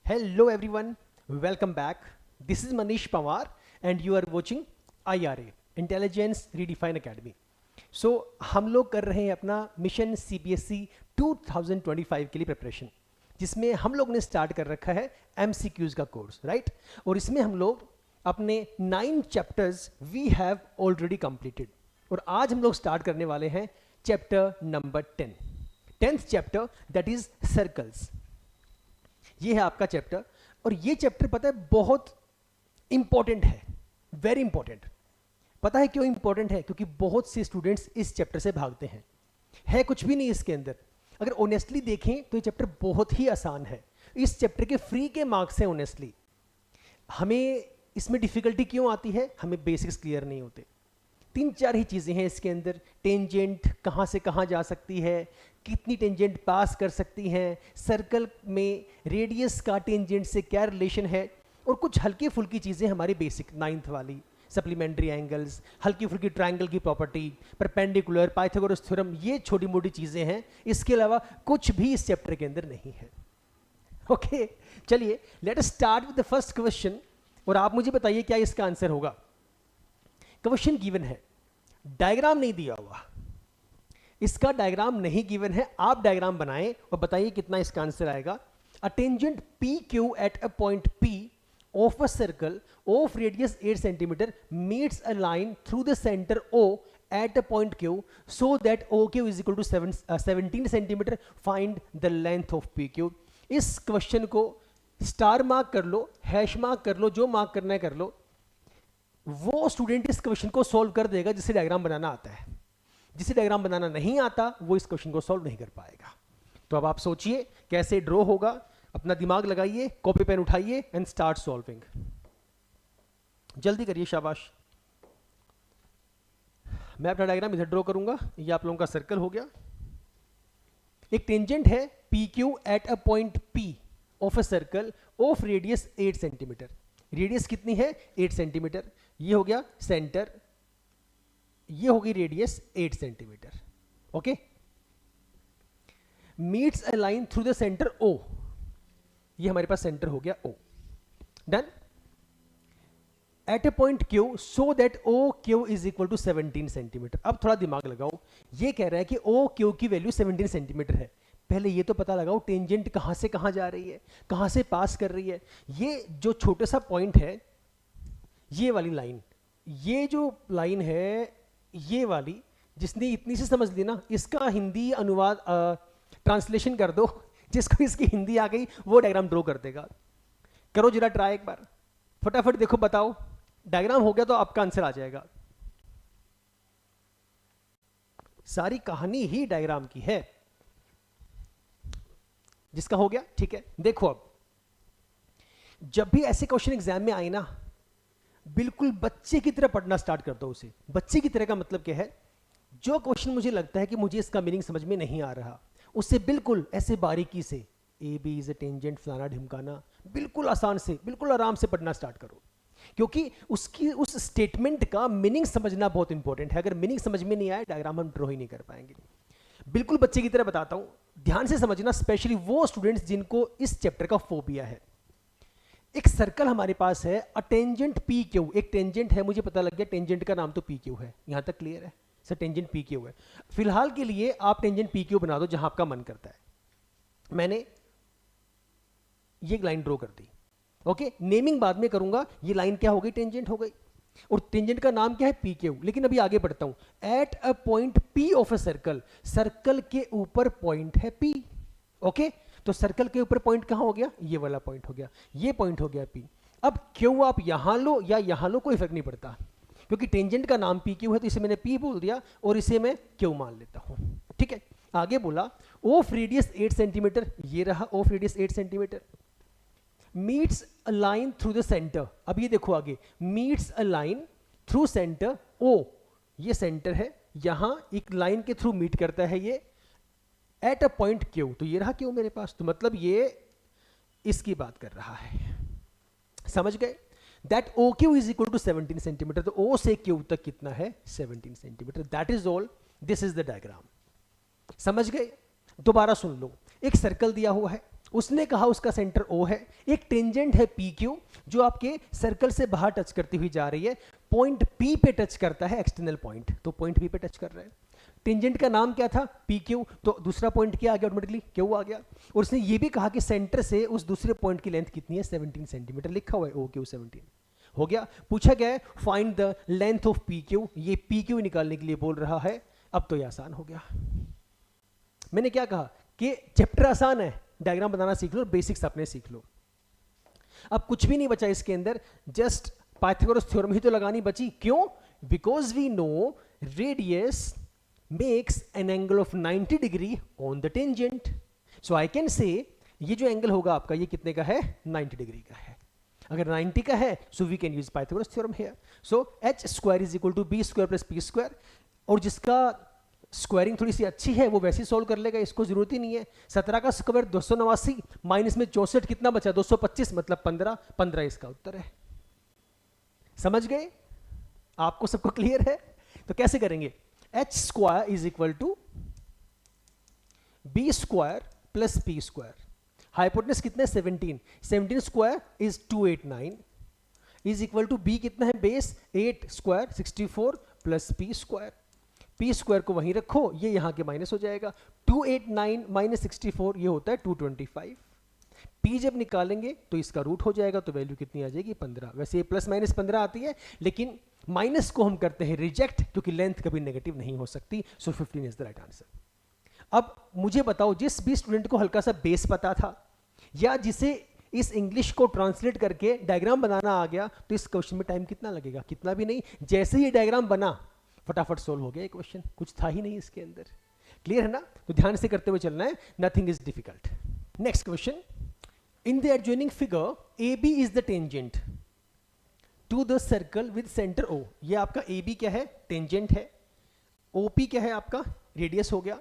Hello everyone, welcome back. This is Manish Pawar and you are watching IRA Intelligence Redefine Academy. So हम लोग कर रहे हैं अपना मिशन CBSE 2025 के लिए प्रिपरेशन, जिसमें हम लोग ने स्टार्ट कर रखा है MCQs का कोर्स, राइट? और इसमें हम लोग अपने 9 chapters we have already completed और आज हम लोग स्टार्ट करने वाले हैं chapter number 10th chapter, that is circles. ये है आपका चैप्टर और ये चैप्टर पता है बहुत इंपॉर्टेंट है, वेरी इंपॉर्टेंट। पता है क्यों इंपॉर्टेंट है? क्योंकि बहुत से स्टूडेंट्स इस चैप्टर से भागते हैं। है कुछ भी नहीं इसके अंदर। अगर ऑनेस्टली देखें तो ये चैप्टर बहुत ही आसान है। इस चैप्टर के फ्री के मार्क्स हैं। ऑनेस्टली हमें इसमें डिफिकल्टी क्यों आती है? हमें बेसिक्स क्लियर नहीं होते। 3-4 ही चीज़ें हैं इसके अंदर। टेंजेंट कहाँ से कहाँ जा सकती है, कितनी टेंजेंट पास कर सकती हैं, सर्कल में रेडियस का टेंजेंट से क्या रिलेशन है, और कुछ हल्की फुल्की चीज़ें हमारी बेसिक 9th वाली, सप्लीमेंट्री एंगल्स, हल्की फुल्की ट्रायंगल की प्रॉपर्टी, परपेंडिकुलर, पाइथागोरस थ्योरम, ये छोटी मोटी चीज़ें हैं। इसके अलावा कुछ भी इस चैप्टर के अंदर नहीं है। ओके, चलिए let us start with the first question और आप मुझे बताइए क्या इसका आंसर होगा। क्वेश्चन गिवन है, डायग्राम नहीं दिया हुआ, इसका डायग्राम नहीं गिवन है। आप डायग्राम बनाएं और बताइए कितना इसका आंसर आएगा। A tangent P Q at a point P of a circle of radius 8 centimetre meets a line through the centre O at a point Q so that O Q is equal to 17 centimetre. Find the length of P Q. इस question को star mark कर लो, hash mark कर लो, जो mark करना है कर लो। वो स्टूडेंट इस क्वेश्चन को सॉल्व कर देगा जिसे डायग्राम बनाना आता है। जिसे डायग्राम बनाना नहीं आता वो इस क्वेश्चन को सॉल्व नहीं कर पाएगा। तो अब आप सोचिए कैसे ड्रॉ होगा, अपना दिमाग लगाइए, कॉपी पेन उठाइए एंड स्टार्ट सॉल्विंग। जल्दी करिए, शाबाश। मैं अपना डायग्राम इधर ड्रॉ करूंगा। ये आप लोगों का सर्कल हो गया। एक टेंजेंट है P Q at a point P of a circle of radius 8 centimetre. Radius कितनी है? 8 सेंटीमीटर। ये हो गया सेंटर, ये होगी radius 8 centimetre. Okay, meets a line through the centre O. ये हमारे पास सेंटर हो गया O. Done. At a point Q so that O Q is equal to 17 centimetre. अब थोड़ा दिमाग लगाओ। ये कह रहा है कि ओ क्यू की वैल्यू 17 सेंटीमीटर है। पहले ये तो पता लगाओ टेंजेंट कहां से कहां जा रही है, कहां से पास कर रही है। ये जो छोटा सा पॉइंट है, ये वाली लाइन, ये जो लाइन है ये वाली, जिसने इतनी सी समझ ली ना, इसका हिंदी अनुवाद ट्रांसलेशन कर दो। जिसको इसकी हिंदी आ गई वो डायग्राम ड्रॉ कर देगा। करो जरा ट्राई एक बार, फटाफट देखो, बताओ। डायग्राम हो गया तो आपका आंसर आ जाएगा। सारी कहानी ही डायग्राम की है। जिसका हो गया ठीक है। देखो अब जब भी ऐसे क्वेश्चन एग्जाम में आए ना, बिल्कुल बच्चे की तरह पढ़ना स्टार्ट कर दो उसे। बच्चे की तरह का मतलब क्या है? जो क्वेश्चन मुझे लगता है कि मुझे इसका मीनिंग समझ में नहीं आ रहा, उससे बिल्कुल ऐसे बारीकी से A B is a tangent फलाना ढिमकाना, बिल्कुल आसान से, बिल्कुल आराम से पढ़ना स्टार्ट करो। क्योंकि उसकी उस स्टेटमेंट का मीनिंग समझना बहुत इंपॉर्टेंट है। अगर मीनिंग समझ में नहीं आए, डायग्राम हम ड्रॉ ही नहीं कर पाएंगे। बिल्कुल बच्चे की तरह बताता हूं, ध्यान से समझना, स्पेशली वो स्टूडेंट्स जिनको इस चैप्टर का फोबिया है। एक सर्कल हमारे पास है, अ टेंजेंट पी क्यू। एक टेंजेंट है, मुझे पता लग गया टेंजेंट का नाम तो पी क्यू है। यहां तक क्लियर है सर? टेंजेंट पी क्यू है। फिलहाल के लिए आप टेंजेंट पी क्यू बना दो जहां आपका मन करता है। मैंने ये लाइन ड्रॉ कर दी। ओके, नेमिंग बाद में करूंगा। ये लाइन क्या हो गई? टेंजेंट हो गई। और टेंजेंट का नाम क्या है? P Q. लेकिन अभी आगे बढ़ता हूं। Eight a point P of a circle, circle के ऊपर पॉइंट है पी। ओके, तो सर्कल के ऊपर पॉइंट कहां हो गया? ये वाला पॉइंट हो गया, ये पॉइंट हो गया पी। अब क्यों आप यहां लो या यहां लो, कोई फर्क नहीं पड़ता, क्योंकि टेंजेंट का नाम पी क्यू है, तो इसे मैंने पी बोल दिया और इसे मैं क्यू मान लेता हूं। ठीक है, आगे बोला ऑफ रेडियस 8 सेंटीमीटर। ये रहा of radius 8 centimetre. Meets a line through the centre. अब ये देखो आगे, meets a line through centre O. ये सेंटर है, यहां एक लाइन के थ्रू मीट करता है ये एट अ पॉइंट क्यू। तो ये रहा क्यू मेरे पास। तो मतलब ये इसकी बात कर रहा है। समझ गए? That O Q is equal to 17 centimetre. तो ओ से क्यू तक कितना है? 17 centimetre. That is all, this is the diagram. समझ गए? दोबारा सुन लो। एक सर्कल दिया हुआ है, उसने कहा उसका सेंटर O है, एक टेंजेंट है PQ जो आपके सर्कल से बाहर टच करती हुई जा रही है, पॉइंट P पे टच करता है एक्सटर्नल पॉइंट, तो पॉइंट P पे टच कर रहा है। टेंजेंट का नाम क्या था? PQ, तो दूसरा पॉइंट क्या आ गया? ऑटोमेटिकली Q आ गया। और उसने ये भी कहा कि सेंटर से उस दूसरे पॉइंट की लेंथ कितनी है? 17 सेंटीमीटर, लिखा हुआ है OQ 17। हो गया। पूछा गया है find the length of PQ, ये PQ निकालने के लिए बोल रहा है। अब तो ये आसान हो गया। मैंने क्या कहा कि चैप्टर आसान है, डायग्राम बनाना सीख लो, बेसिक्स अपने सीख लो। अब कुछ भी नहीं बचा इसके अंदर, जस्ट पाइथागोरस थ्योरम ही तो लगानी बची। क्यों? Because we know radius makes an angle of 90 degree on the tangent, so I can say ये जो एंगल होगा आपका ये कितने का है? 90 डिग्री का है। अगर 90 का है so we can use Pythagoras theorem here. So h square is equal to B square plus P square, और जिसका स्क्वायरिंग थोड़ी सी अच्छी है वो वैसे ही सोल्व कर लेगा, इसको जरूरत ही नहीं है। 17 का स्क्वायर 289 माइनस में 64 कितना बचा? 225, मतलब 15। 15 इसका उत्तर है। समझ गए? आपको सबको क्लियर है? तो कैसे करेंगे? h square is equal to B square plus P square, hypotenuse कितना है? 17। 17 square is 289 is equal to B कितना है? Base 8 square 64 plus P square. P square को वहीं रखो, ये यहां के माइनस हो जाएगा। 289 माइनस 64 ये होता है 225। पी जब निकालेंगे तो इसका रूट हो जाएगा, तो वैल्यू कितनी आ जाएगी? 15। वैसे ये प्लस माइनस 15 आती है, लेकिन माइनस को हम करते हैं रिजेक्ट, क्योंकि लेंथ कभी नेगेटिव नहीं हो सकती। सो 15 इज द राइट आंसर। अब मुझे बताओ, जिस भी स्टूडेंट को हल्का सा बेस पता था या जिसे इस इंग्लिश को ट्रांसलेट करके डायग्राम बनाना आ गया, तो इस क्वेश्चन में टाइम कितना लगेगा? कितना भी नहीं। जैसे ही डायग्राम बना फटाफट सोल्व हो गया ये क्वेश्चन, कुछ था ही नहीं इसके अंदर। क्लियर है ना? तो ध्यान से करते हुए चलना है, nothing is difficult. Next question, in the adjoining figure AB is the tangent to the circle with centre O। ये आपका AB क्या है? टेंजेंट है। OP क्या है? आपका रेडियस हो गया।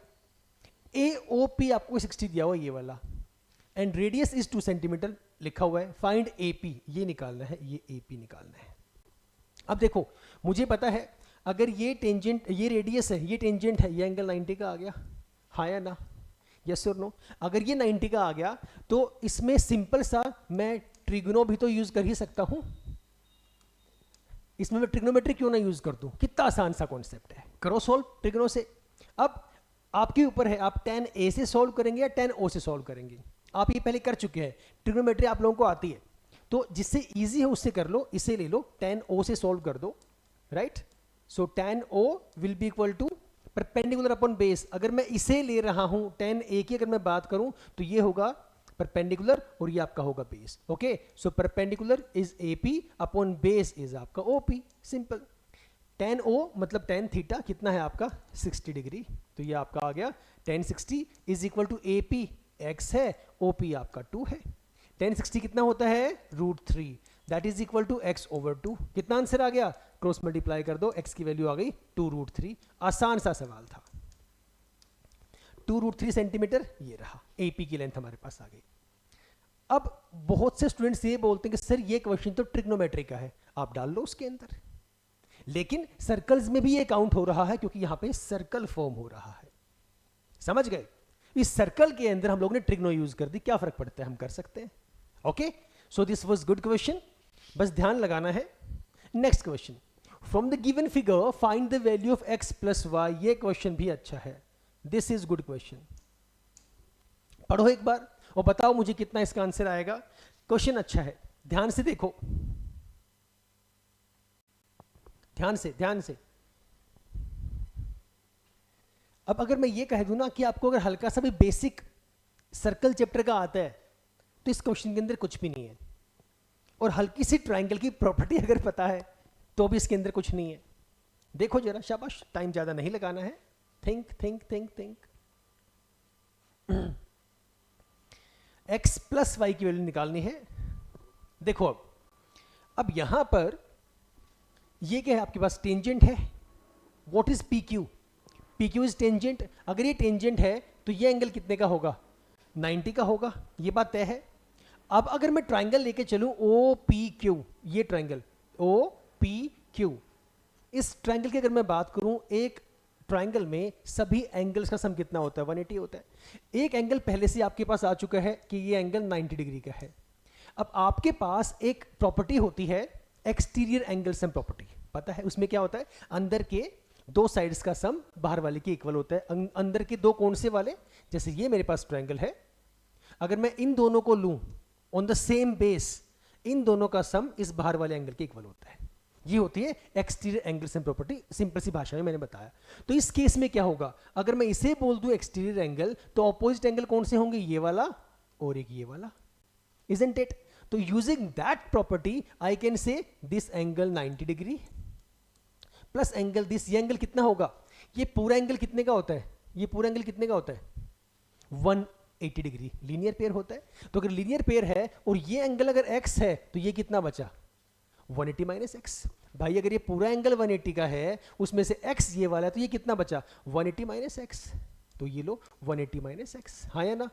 AOP आपको 60 दिया हुआ ये वाला, एंड रेडियस इज 2 सेंटीमीटर लिखा हुआ है। फाइंड AP, ये निकालना है, ये AP निकालना है। अब देखो, मुझे पता है अगर ये टेंजेंट, ये रेडियस है, ये टेंजेंट है, ये एंगल 90 का आ गया, हाँ या ना? यस और नो? अगर ये 90 का आ गया तो इसमें सिंपल सा मैं ट्रिग्नो भी तो यूज कर ही सकता हूं। इसमें मैं ट्रिग्नोमेट्री क्यों ना यूज कर दूं? कितना आसान सा कॉन्सेप्ट है, करो सोल्व ट्रिग्नो से। अब आपके ऊपर है, आप tan A से सोल्व करेंगे या tan O से सोल्व करेंगे। आप ये पहले कर चुके हैं, ट्रिग्नोमेट्री आप लोगों को आती है, तो जिससे इजी है उससे कर लो। इसे ले लो, tan O से सोल्व कर दो, right? So tan O will be equal to perpendicular upon base. अगर मैं इसे ले रहा हूं tan A की अगर मैं बात करूं तो ये होगा परपेंडिकुलर और ये आपका होगा base. Okay, so perpendicular is AP upon base is आपका OP, सिंपल। tan O मतलब tan थीटा कितना है आपका? 60 डिग्री, तो ये आपका आ गया tan 60 is equal to AP x है, OP आपका 2 है। tan 60 कितना होता है? √3, that is equal to x over 2। कितना आंसर आ गया? क्रॉस मल्टीप्लाई कर दो, x की वैल्यू आ गई 2√3। आसान सा सवाल था। 2√3 सेंटीमीटर ये रहा, AP की लेंथ हमारे पास आ गई। अब बहुत से स्टूडेंट्स ये बोलते हैं कि सर ये क्वेश्चन तो ट्रिग्नोमेट्री का है, आप डाल लो उसके अंदर, लेकिन सर्कल्स में भी ये काउंट हो रहा है क्योंकि यहां पे सर्कल फॉर्म हो रहा है। समझ गए? इस सर्कल के अंदर हम लोग ने ट्रिग्नो यूज कर दी, क्या फर्क पड़ता है, हम कर सकते हैं। Okay, so this was good question, बस ध्यान लगाना है। Next question, from the given figure find the value of x plus Y. ये क्वेश्चन भी अच्छा है, दिस इज गुड क्वेश्चन। पढ़ो एक बार और बताओ मुझे कितना इसका आंसर आएगा। क्वेश्चन अच्छा है, ध्यान से देखो, ध्यान से ध्यान से। अब अगर मैं ये कह दूं ना कि आपको अगर हल्का सा भी बेसिक सर्कल चैप्टर का आता है तो इस क्वेश्चन के अंदर कुछ भी नहीं है, और हल्की सी ट्रायंगल की प्रॉपर्टी अगर पता है तो भी इसके अंदर कुछ नहीं है। देखो जरा, शाबाश, टाइम ज्यादा नहीं लगाना है, think think think think. x plus Y की वैल्यू निकालनी है। देखो अब यहां पर ये क्या है आपके पास? टेंजेंट है। What is PQ? PQ is tangent. अगर ये टेंजेंट है तो ये एंगल कितने का होगा? 90 का होगा, ये बात तय है। अब अगर मैं ट्राइंगल लेके चलूं OPQ, ये ट्राइंगल OPQ, इस ट्राइंगल की अगर मैं बात करूं, एक ट्रायंगल में सभी एंगल्स का सम कितना होता है? 180 होता है। एक एंगल पहले से आपके पास आ चुका है कि ये एंगल 90 डिग्री का है। अब आपके पास एक प्रॉपर्टी होती है एक्सटीरियर एंगल सम प्रॉपर्टी, पता है उसमें क्या होता है? अंदर के दो साइड्स का सम बाहर वाले के इक्वल होता है। अंदर के दो कौन से वाले? जैसे ये मेरे पास ट्रायंगल है, अगर मैं इन दोनों को लूं ऑन द सेम बेस, इन दोनों का सम इस बाहर वाले एंगल के इक्वल होता है। ये होती है exterior angle sum property, simple सी भाषा में मैंने बताया। तो इस केस में क्या होगा? अगर मैं इसे बोल दूं एक्सटीरियर एंगल, तो ऑपोजिट एंगल कौन से होंगे? ये वाला और एक ये वाला, इजंट इट? तो using that property I can say this angle 90 degree plus angle this, ये एंगल कितना होगा? ये पूरा एंगल कितने का होता है? ये पूरा एंगल कितने का होता है? 180 डिग्री। लीनियर पेयर होता है। तो अगर लीनियर पेयर है और ये एंगल अगर x है, तो ये कितना बचा? 180 माइनस एक्स। भाई अगर ये पूरा एंगल 180 का है, उसमें से x ये वाला है, तो ये कितना बचा? 180 माइनस एक्स। तो ये लो 180 माइनस एक्स, हाँ या ना?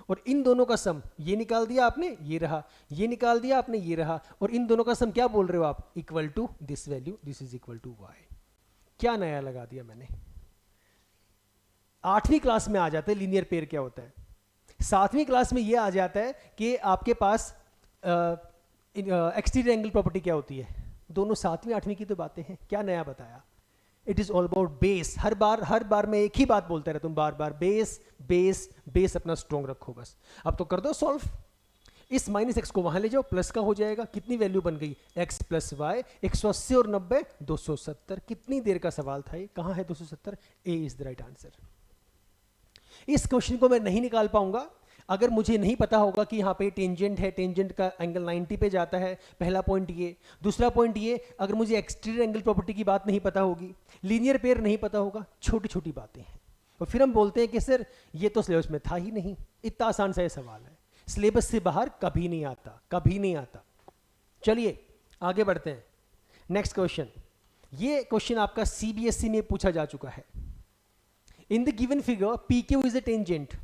और इन दोनों का सम ये निकाल दिया आपने, ये रहा, ये निकाल दिया आपने, ये रहा, और इन दोनों का सम क्या बोल रहे हो आप? Equal to this value, this is equal to y। क्या नया लगा दिया मैंने? 8वीं क्लास में आ जाता है लीनियर पेयर क्या होता है। 7वीं क्लास में ये आ जाता है कि आपके पास एक्सटीरियर एंगल प्रॉपर्टी क्या होती है। दोनों 7वीं 8वीं की तो बातें हैं, क्या नया बताया? It is all about base. हर बार मैं एक ही बात बोलता रहता हूं, बार बार बेस बेस बेस अपना स्ट्रॉन्ग रखो बस। अब तो कर दो सॉल्व। इस माइनस एक्स को वहां ले जाओ, प्लस का हो जाएगा। कितनी वैल्यू बन गई? x plus Y. 180 और 90 270। कितनी देर का सवाल था ये? कहां है 270? ए इज द राइट आंसर। इस क्वेश्चन को मैं नहीं निकाल पाऊंगा अगर मुझे नहीं पता होगा कि यहाँ पे टेंजेंट है, टेंजेंट का एंगल 90 पे जाता है। पहला पॉइंट ये। दूसरा पॉइंट ये, अगर मुझे एक्सटीरियर एंगल प्रॉपर्टी की बात नहीं पता होगी, लीनियर पेयर नहीं पता होगा, छोटी छोटी बातें हैं। और फिर हम बोलते हैं कि सर ये तो सिलेबस में था ही नहीं। इतना आसान सा ये सवाल है, सिलेबस से बाहर कभी नहीं आता, कभी नहीं आता। चलिए आगे बढ़ते हैं। Next question. ये क्वेश्चन आपका सीबीएसई में पूछा जा चुका है। In the given figure PQ is a tangent,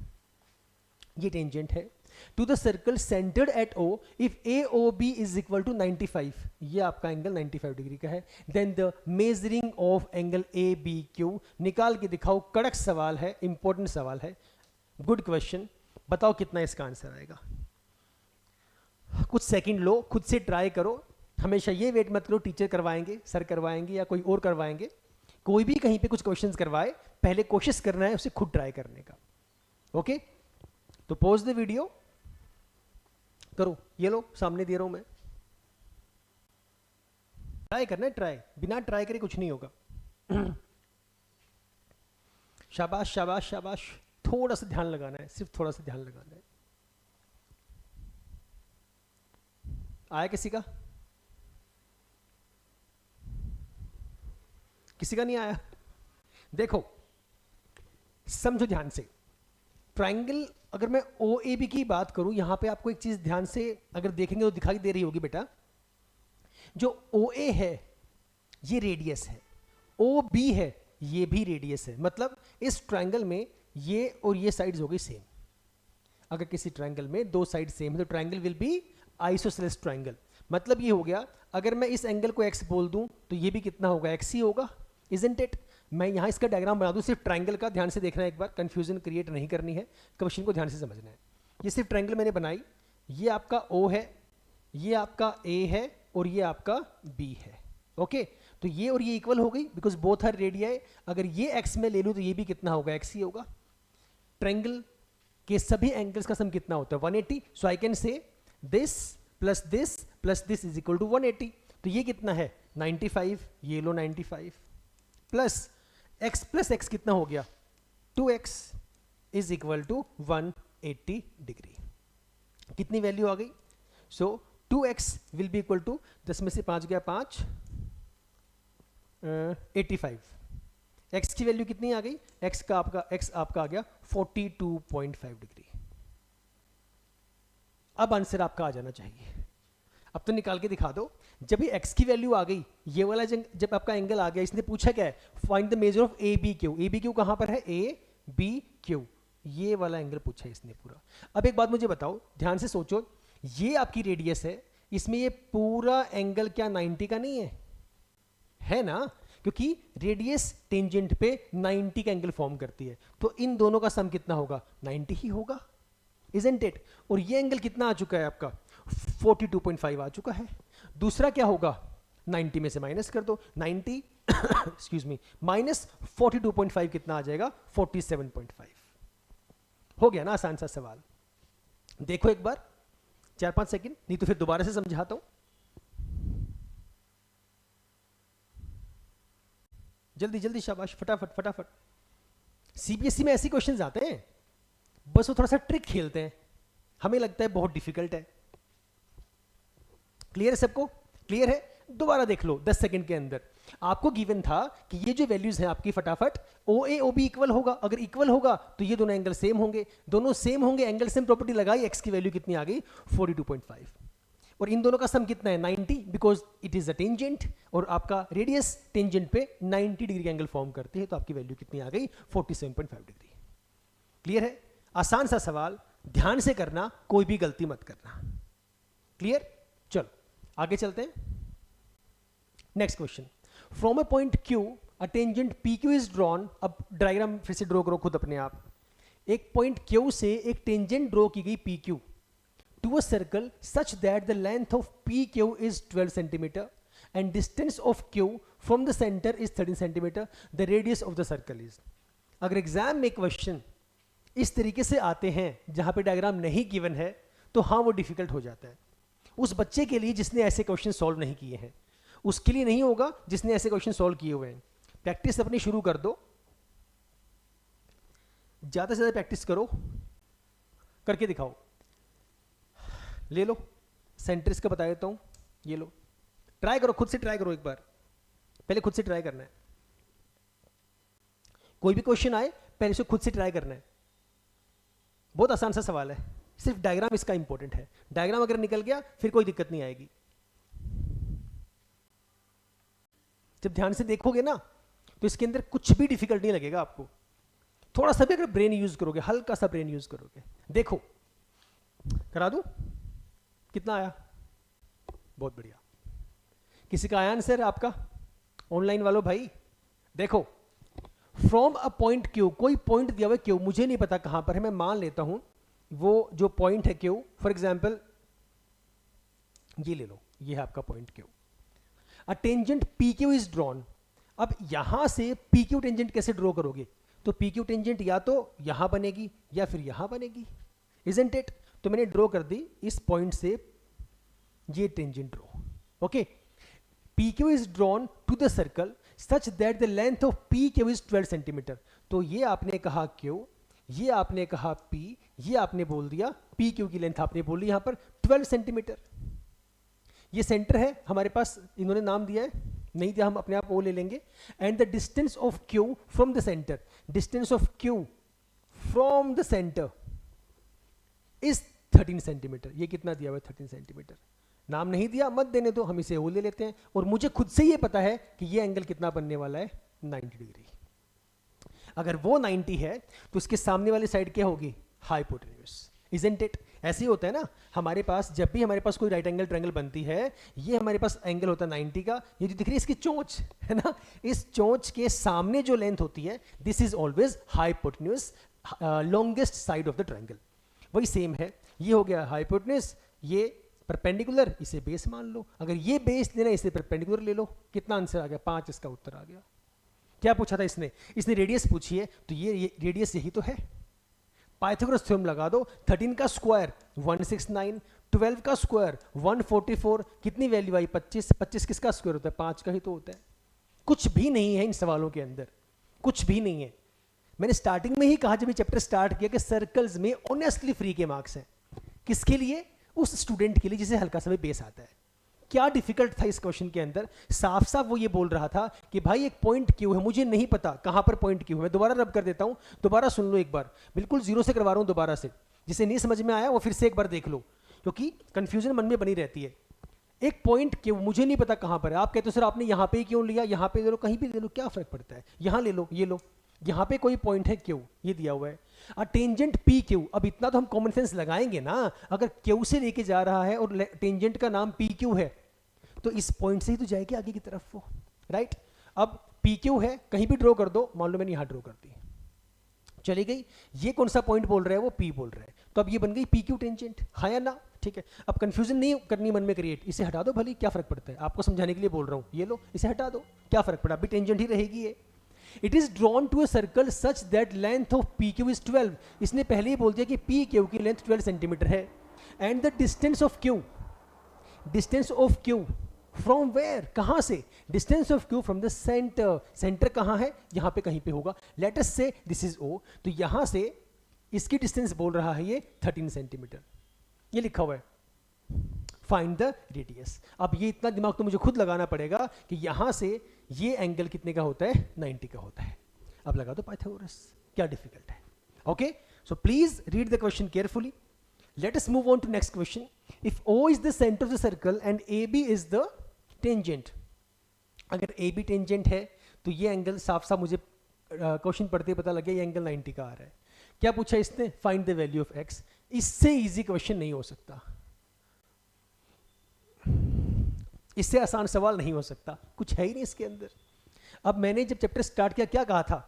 ये टेंजेंट है, to the circle centered at O if AOB is equal to 95। ये आपका एंगल 95 डिग्री का है। Then the measuring of angle ABQ, निकाल के दिखाओ। कड़क सवाल है, इंपॉर्टेंट सवाल है, गुड क्वेश्चन। बताओ कितना इसका आंसर आएगा। कुछ सेकंड लो, खुद से ट्राई करो। हमेशा ये वेट मत करो टीचर करवाएंगे, सर करवाएंगे या कोई और करवाएंगे। कोई भी कहीं पे कुछ क्वेश्चंस करवाए, पहले कोशिश करना है उसे खुद ट्राई करने का। ओके, तो पॉज द वीडियो करो। ये लो सामने दे रहा हूं मैं, ट्राई करना है। ट्राई, बिना ट्राई करे कुछ नहीं होगा। शाबाश शाबाश शाबाश। थोड़ा सा ध्यान लगाना है, सिर्फ थोड़ा सा ध्यान लगाना है। आया किसी का? किसी का नहीं आया? देखो समझो ध्यान से। ट्रायंगल, अगर मैं OAB की बात करूं, यहां पे आपको एक चीज ध्यान से अगर देखेंगे तो दिखाई दे रही होगी बेटा। जो OA है ये रेडियस है, OB है ये भी रेडियस है। मतलब इस ट्रायंगल में ये और ये साइड्स हो गई सेम। अगर किसी ट्रायंगल में दो साइड सेम है तो triangle will be isosceles triangle. मतलब ये हो गया, अगर मैं इस एंगल को x बोल दूं तो ये भी कितना होगा? x ही होगा, इजंट इट? मैं यहां इसका डायग्राम बना दूं सिर्फ ट्रायंगल का, ध्यान से देखना है एक बार, कंफ्यूजन क्रिएट नहीं करनी है, क्वेश्चन को ध्यान से समझना है। ये सिर्फ ट्रायंगल मैंने बनाई, ये आपका O है, ये आपका A है और ये आपका B है। ओके, तो ये और ये इक्वल हो गई बिकॉज बोथ आर रेडियाई। अगर ये x में ले लूं तो ये भी कितना होगा? x ही होगा। ट्रायंगल के सभी एंगल्स का सम कितना होता है? 180। So I can say this plus this is equal to 180। तो ये कितना है? 95। ये लो 95 प्लस x कितना हो गया? 2x is equal to 180 degree. कितनी वैल्यू आ गई? So 2x will be equal to, 10 में से 5 गया 5, 85। x की वैल्यू कितनी आ गई? x आपका आ गया 42.5 डिग्री। अब आंसर आपका आ जाना चाहिए। अब तो निकाल के दिखा दो। जब ये x की वैल्यू आ गई, ये वाला जब आपका एंगल आ गया, इसने पूछा क्या है? Find the measure of ABQ। ABQ कहां पर है? ABQ, ये वाला एंगल पूछा है इसने पूरा। अब एक बात मुझे बताओ, ध्यान से सोचो, ये आपकी रेडियस है, इसमें ये पूरा एंगल क्या 90 का नहीं है? है ना? क्योंकि रेडियस टेंजेंट पे 90 का एंगल फॉर्म करती है, तो इन दोनों का सम कितना होगा, 90 ही होगा, इजंट इट। और ये एंगल कितना आ चुका है आपका, 42.5 आ चुका है। दूसरा क्या होगा, 90 में से माइनस कर दो, 90 एक्सक्यूज मी माइनस 42.5 कितना आ जाएगा, 47.5। हो गया ना आसान सा सवाल। देखो एक बार 4-5 सेकंड, नहीं तो फिर दोबारा से समझाता हूं, जल्दी जल्दी, शाबाश, फटाफट फटाफट। सीबीएसई में ऐसे क्वेश्चंस आते हैं, बस वो थोड़ा सा ट्रिक खेलते हैं, हमें लगता है बहुत डिफिकल्ट है। क्लियर है सबको, क्लियर है? दोबारा देख लो 10 सेकंड के अंदर। आपको गिवन था कि ये जो वैल्यूज हैं आपकी, फटाफट ओ ए ओ बी इक्वल होगा, अगर इक्वल होगा तो ये दोनों एंगल सेम होंगे, दोनों सेम होंगे, एंगल सेम प्रॉपर्टी लगाई, एक्स की वैल्यू कितनी आ गई, 42.5, और इन दोनों का सम कितना है, 90, because it is a tangent, और आपका रेडियस टेंजेंट पे 90 डिग्री एंगल फॉर्म करती है, तो आपकी वैल्यू कितनी आ गई, 47.5 डिग्री। क्लियर है? आसान सा सवाल, ध्यान से करना, कोई भी गलती मत करना। क्लियर? चलो आगे चलते हैं। Next question, from a point Q a tangent PQ is drawn. अब डायग्राम फिर से ड्रॉ करो खुद अपने आप। एक पॉइंट Q से एक टेंजेंट ड्रॉ की गई PQ to a circle such that the length of PQ is 12 centimeter and distance of Q from the center is 13 centimeter, the radius of the circle is. अगर exam में question इस तरीके से आते हैं जहां पे डायग्राम नहीं गिवन है, तो हाँ वो डिफिकल्ट हो जाता है उस बच्चे के लिए जिसने ऐसे क्वेश्चन सॉल्व नहीं किए हैं, उसके लिए नहीं होगा जिसने ऐसे क्वेश्चन सॉल्व किए हुए हैं। प्रैक्टिस अपनी शुरू कर दो, ज्यादा से ज्यादा प्रैक्टिस करो, करके दिखाओ। ले लो सेंटर इसका बता देता हूं, ये लो, ट्राई करो, खुद से ट्राई करो एक बार, पहले खुद से ट्राई करना है। कोई भी क्वेश्चन आए पहले से खुद से ट्राई करना है, बहुत आसान सा सवाल है, सिर्फ डायग्राम इसका इंपॉर्टेंट है। डायग्राम अगर निकल गया फिर कोई दिक्कत नहीं आएगी। जब ध्यान से देखोगे ना तो इसके अंदर कुछ भी डिफिकल्ट नहीं लगेगा आपको, थोड़ा सा भी अगर ब्रेन यूज करोगे, हल्का सा ब्रेन यूज करोगे। देखो करा दूं, कितना आया, बहुत बढ़िया। किसी का आया आंसर आपका, ऑनलाइन वालों भाई? देखो फ्रॉम अ पॉइंट Q, कोई पॉइंट दिया हुआ है Q, मुझे नहीं पता कहां पर है, मैं मान लेता हूं वो जो पॉइंट है Q, फॉर एग्जाम्पल ये ले लो, ये है आपका point Q। A tangent PQ is drawn. अब यहां से PQ टेंजेंट कैसे ड्रॉ करोगे, तो PQ टेंजेंट या तो यहां बनेगी या फिर यहां बनेगी, इजंट इट? तो मैंने ड्रॉ कर दी इस पॉइंट से ये tangent draw, okay. PQ is drawn to the circle such that the length of PQ is 12 centimeter. तो ये आपने कहा Q, ये आपने कहा P, ये आपने बोल दिया PQ की लेंथ आपने बोली यहां पर 12 सेंटीमीटर। ये सेंटर है हमारे पास, इन्होंने नाम दिया है, नहीं दिया हम अपने आप वो ले लेंगे। And the distance of Q from the centre, distance of Q from the center is 13 centimetre. ये कितना दिया हुआ है, 13 सेंटीमीटर। नाम नहीं दिया, मत देने दो, हम इसे वो ले लेते हैं। और मुझे खुद से ये पता है कि ये एंगल कितना बनने वाला है, 90 डिग्री। अगर वो 90 है तो उसके सामने वाली साइड क्या होगी, हाइपोटेन्यूज, इजंट इट? ऐसे ही होता है ना, हमारे पास जब भी हमारे पास कोई राइट एंगल ट्रायंगल बनती है, ये हमारे पास एंगल होता है 90 का, ये जो दिख रही है इसकी चोंच है ना, इस चोंच के सामने जो लेंथ होती है, this is always hypotenuse, longest side of the triangle. वही सेम है, ये हो गया हाइपोटेन्यूज, ये परपेंडिकुलर, इसे बेस मान लो। अगर ये बेस लेना, इसे परपेंडिकुलर ले लो। कितना आंसर आ गया, 5 इसका उत्तर आ गया। क्या पूछा था इसने, इसने रेडियस पूछी है, तो ये रेडियस यही तो है। पाइथागोरस थ्योरम लगा दो, 13 का स्क्वायर 169, 12 का स्क्वायर 144, कितनी वैल्यू आई, 25। 25 किसका स्क्वायर होता है, 5 का ही तो होता है। कुछ भी नहीं है इन सवालों के अंदर, कुछ भी नहीं है। मैंने स्टार्टिंग में ही कहा जब ये चैप्टर स्टार्ट किया कि सर्कल्स में ऑनेस्टली फ्री के मार्क्स हैं। किसके लिए, उस स्टूडेंट के लिए जिसे हल्का सा भी बेस आता है। क्या डिफिकल्ट था इस क्वेश्चन के अंदर, साफ साफ वो ये बोल रहा था कि भाई एक पॉइंट Q है, मुझे नहीं पता कहां पर पॉइंट Q है। मैं दोबारा रब कर देता हूं, दोबारा सुन लो एक बार, बिल्कुल जीरो से करवा रहा हूं दोबारा से। जिसे नहीं समझ में आया वो फिर से एक बार देख लो, क्योंकि कंफ्यूजन मन में बनी रहती है। एक पॉइंट Q मुझे नहीं पता कहां पर है, आप कहते हो सर आपने यहां पे क्यों लिया, यहां पे ले लो, कहीं भी ले लो, क्या फर्क पड़ता है, यहां ले लो, ये लो, यहां पे कोई पॉइंट है Q, ये दिया हुआ है। टेंजेंट PQ, अब इतना तो हम कॉमन सेंस लगाएंगे ना, अगर Q से लेके जा रहा है और टेंजेंट का नाम PQ है, तो इस पॉइंट से ही तो जाएगी आगे की तरफ वो, राइट? अब पी क्यू है, कहीं भी ड्रॉ कर दो, मान लो मैंने यहां ड्रॉ कर दी, चली गई। ये कौन सा पॉइंट बोल रहा है, वो पी बोल रहा है, तो अब ये बन गई पी क्यू टेंजेंट, हाँ या ना? ठीक है, अब कंफ्यूजन नहीं करनी मन में क्रिएट, इसे हटा दो भले, क्या फर्क पड़ता है, आपको समझाने के लिए बोल रहा हूँ, ये लो इसे हटा दो, क्या फर्क पड़ा, अभी टेंजेंट ही रहेगी ये। It is drawn to a circle such that length of P Q is 12, इसने पहले ही बोल दिया कि पी क्यू की लेंथ 12 सेंटीमीटर है, and the distance of Q, distance of Q from where, कहां से, distance of Q from the center, center कहां है, यहां पे कहीं पे होगा, लेट अस से दिस इज ओ, तो यहां से इसकी डिस्टेंस बोल रहा है ये 13 सेंटीमीटर, ये लिखा हुआ है, फाइंड द रेडियस। अब ये इतना दिमाग तो मुझे खुद लगाना पड़ेगा कि यहां से ये एंगल कितने का होता है, 90 का होता है। अब लगा दो पाइथागोरस, क्या डिफिकल्ट है? Okay, so please read the question carefully. Let us move on to next question. If O is the center of the circle and AB is the tangent, अगर AB tangent है तो ये angle साफ साफ मुझे question पढ़ते ही पता लग गया, ये एंगल 90 का आ रहा है। क्या पूछा इसने? Find the value of x। इससे इजी क्वेश्चन नहीं हो सकता, इससे आसान सवाल नहीं हो सकता, कुछ है ही नहीं इसके अंदर। अब मैंने जब चैप्टर स्टार्ट किया क्या कहा था,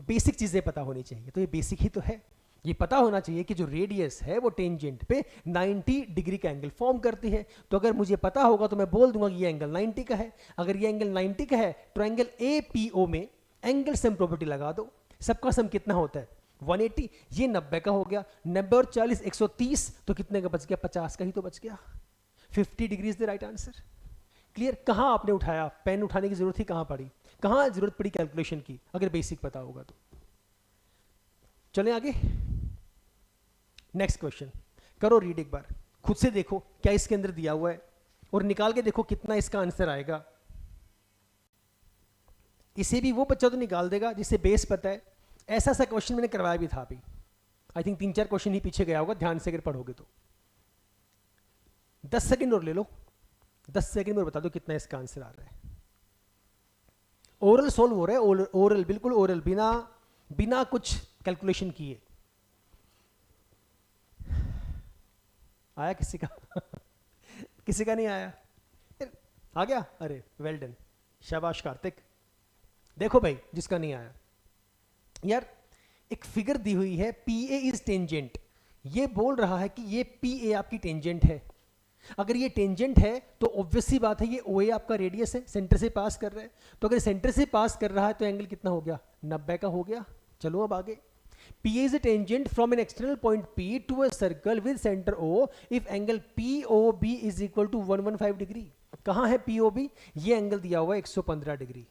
बेसिक चीजें पता होनी चाहिए, तो ये बेसिक ही तो है। ये पता होना चाहिए कि जो रेडियस है वो टेंजेंट पे 90 डिग्री का एंगल फॉर्म करती है, तो अगर मुझे पता होगा तो मैं बोल दूंगा कि ये एंगल 90 का है। अगर ये एंगल 90 का है तो एंगल APO में एंगल सम प्रॉपर्टी लगा दो, सबका सम कितना होता है 180, ये 90 का हो गया, 90 और 40 130, तो कितने का बच गया, 50 का ही तो बच गया, 50 degree is the right answer. Clear? कहां आपने उठाया, पेन उठाने की जरूरत ही कहां पड़ी, कहां जरूरत पड़ी कैलकुलेशन की, अगर बेसिक पता होगा तो। चलें आगे, नेक्स्ट क्वेश्चन करो रीड एक बार, खुद से देखो क्या इसके अंदर दिया हुआ है और निकाल के देखो कितना इसका आंसर आएगा। इसे भी वो बच्चा तो निकाल देगा जिसे बेस पता है। ऐसा सा क्वेश्चन मैंने करवाया भी था अभी, आई थिंक 3-4 क्वेश्चन ही पीछे गया होगा, ध्यान से अगर पढ़ोगे तो। 10 सेकंड और ले लो, 10 सेकंड में बता दो कितना इसका आंसर आ रहा है। ओरल सोल्व हो रहा है, ओरल, बिल्कुल ओरल, बिना बिना कुछ कैलकुलेशन किए। आया किसी का? किसी का नहीं आया? आ गया? अरे वेल डन, शाबाश कार्तिक। देखो भाई जिसका नहीं आया, यार एक फिगर दी हुई है PA इज टेंजेंट, ये बोल रहा है कि ये PA आपकी टेंजेंट है। अगर ये टेंजेंट है तो ऑब्वियस सी बात है ये OA आपका रेडियस है, सेंटर से पास कर रहा है, तो अगर सेंटर से पास कर रहा है तो एंगल कितना हो गया, 90 का हो गया। चलो अब आगे, PA is a tangent from an external point P to a circle with center O if angle POB is equal to 115 degree. कहां है POB? ये एंगल दिया हुआ है 115 डिग्री।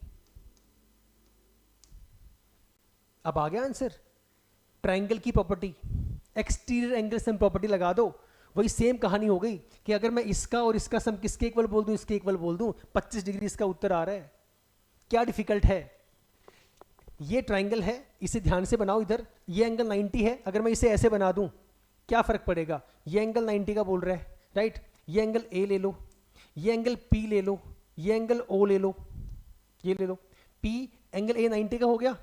अब आ गया आंसर। ट्रायंगल की property, exterior angle sum property लगा दो, वही सेम कहानी हो गई कि अगर मैं इसका और इसका सम किसके इक्वल बोल दूं, इसके इक्वल बोल दूं, 25 डिग्री इसका उत्तर आ रहा है। क्या डिफिकल्ट है? ये ट्रायंगल है, इसे ध्यान से बनाओ इधर, ये एंगल 90 है, अगर मैं इसे ऐसे बना दूं क्या फर्क पड़ेगा, ये एंगल 90 का बोल रहा है, राइट? ये एंगल A ले लो, ये एंगल P ले लो, ये एंगल O ले लो, ये ले लो, P एंगल A 90 का हो गया,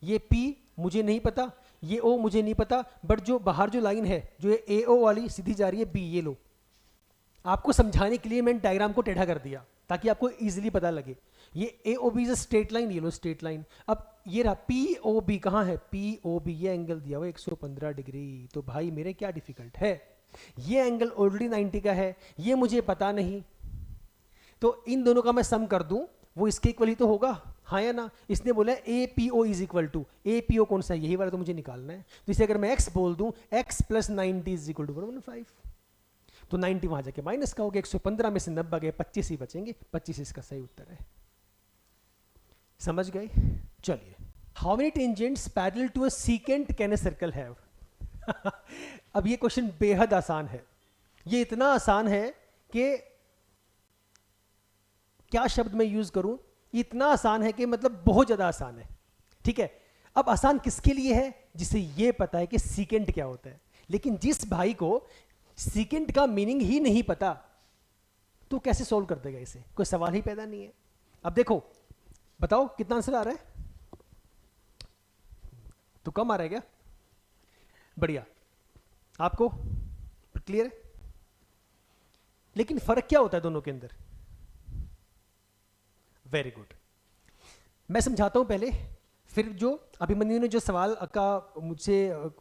ये P मुझे नहीं पता, ये O मुझे नहीं पता, बट जो बाहर जो लाइन है जो ये AO वाली सीधी जा रही है B, ये लो। आपको समझाने के लिए मैंने डायग्राम को टेढ़ा कर दिया ताकि आपको इजीली पता लगे। ये AOB इज स्ट्रेट लाइन, ये लो स्ट्रेट लाइन। अब ये रहा POB, कहाँ है POB? ये एंगल दिया हुआ 115 डिग्री। तो भाई मेरे क्या डिफिकल्ट है, ये एंगल ऑलरेडी 90 का है, ये मुझे पता नहीं, तो इन दोनों का मैं सम कर दूं वो इसके इक्वल ही तो होगा, हाँ या ना? इसने बोला APO is equal to, APO कौन सा है, यही वाला तो मुझे निकालना है। तो इसे अगर मैं x बोल दूं, x plus 90 is equal to 115, तो 90 वहां जाके माइनस का हो गया, 115 में से 90 गए, 25 ही बचेंगे, 25 इसका सही उत्तर है। समझ गए? चलिए, how many tangents parallel to a secant can a circle have? अब ये क्वेश्चन बेहद आसान है, ये इतना आसान है कि क्या शब्द मैं यूज करूं, इतना आसान है कि मतलब बहुत ज्यादा आसान है। ठीक है, अब आसान किसके लिए है? जिसे ये पता है कि सीकेंट क्या होता है। लेकिन जिस भाई को सीकेंट का मीनिंग ही नहीं पता तो कैसे सॉल्व कर देगा इसे, कोई सवाल ही पैदा नहीं है। अब देखो, बताओ कितना आंसर आ रहा है? तो कम आ रहा है क्या? बढ़िया, आपको क्लियर है? लेकिन फर्क क्या होता है दोनों के अंदर? Very good. मैं समझाता हूँ पहले, फिर जो अभिमन्यु ने जो सवाल का मुझसे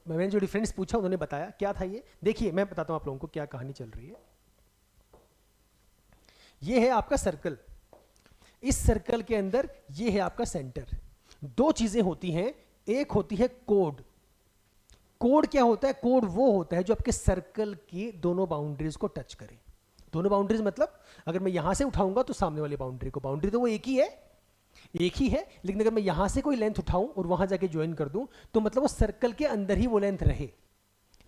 मैंने जो डिफरेंस पूछा उन्होंने बताया क्या था ये। देखिए मैं बताता हूँ आप लोगों को क्या कहानी चल रही है। ये है आपका सर्कल, इस सर्कल के अंदर ये है आपका सेंटर। दो चीजें होती हैं, एक होती है कोड। कोड क्या होता है? कोड वो होता है जो आपके सर्कल की दोनों बाउंड्रीज को टच करे। दोनों बाउंड्रीज मतलब अगर मैं यहां से उठाऊंगा तो सामने वाली बाउंड्री को, बाउंड्री तो वो एक ही है, लेकिन अगर मैं यहां से कोई लेंथ उठाऊं और वहां जाके ज्वाइन कर दूं तो मतलब वो सर्कल के अंदर ही वो लेंथ रहे,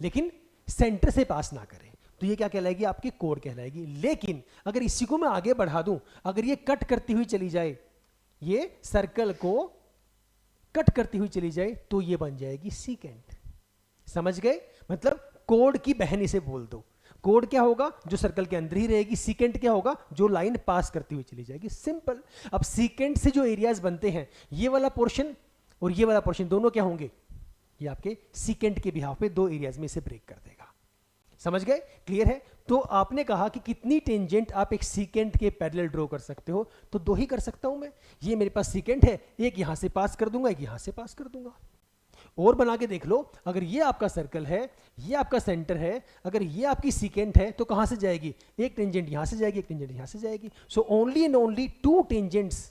लेकिन सेंटर से पास ना करे, तो ये क्या कहलाएगी? आपकी कोड कहलाएगी। लेकिन अगर इसी को मैं आगे बढ़ा दूं, अगर ये कट करती हुई चली जाए, ये सर्कल को कट करती हुई चली जाए, तो ये बन जाएगी सीकेंट। समझ गए? मतलब कोड की बहन इसे बोल दो। कोड क्या होगा? जो सर्कल के अंदर ही रहेगी। सीकेंट क्या होगा? जो लाइन पास करती हुई चली जाएगी। सिंपल। अब सीकेंट से जो एरियाज बनते हैं, ये वाला पोर्शन और ये वाला पोर्शन दोनों क्या होंगे? ये आपके सीकेंट के बिहाफ पे दो एरियाज में इसे ब्रेक कर देगा। समझ गए? क्लियर है? तो आपने कहा कि कितनी टेंजेंट आप एक सीकेंट के पैरेलल ड्रॉ कर सकते हो, तो दो ही कर सकता हूं मैं। ये मेरे पास सीकेंट है, एक यहां से पास कर दूंगा, एक यहां से पास कर दूंगा। और बना के देख लो, अगर ये आपका सर्कल है, ये आपका सेंटर है, अगर ये आपकी सीकेंट है, तो कहां से जाएगी? एक टेंजेंट यहां से जाएगी, एक टेंजेंट यहां से जाएगी। So only and only two tangents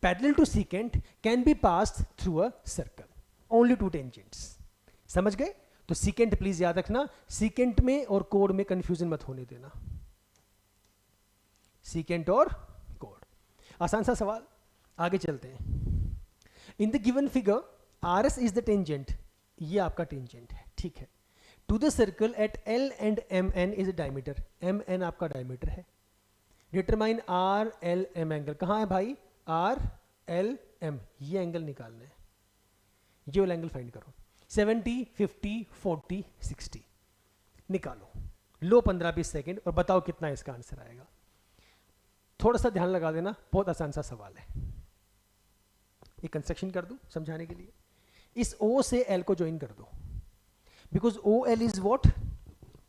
parallel to secant can be passed through a circle. Only two tangents. समझ गए? तो सीकेंट प्लीज याद रखना, सीकेंट में और कोड में कंफ्यूजन मत होने देना। सीकेंट और कोड, आसान सा सवाल। आगे चलते हैं। In the given figure RS is the tangent, ये आपका टेंजेंट है, ठीक है। To the circle at L and MN is the diameter, MN आपका डायमीटर है। डिटरमाइन RLM एंगल, कहां है भाई? RLM, ये एंगल निकालना है, ये वाला एंगल फाइंड करो। 70, 50, 40, 60 निकालो। लो 15-20 सेकेंड और बताओ कितना इसका आंसर आएगा। थोड़ा सा ध्यान लगा देना, बहुत आसान सा सवाल है। एक कंस्ट्रक्शन कर दूं समझाने के लिए। इस O से L को ज्वाइन कर दो, because OL is what?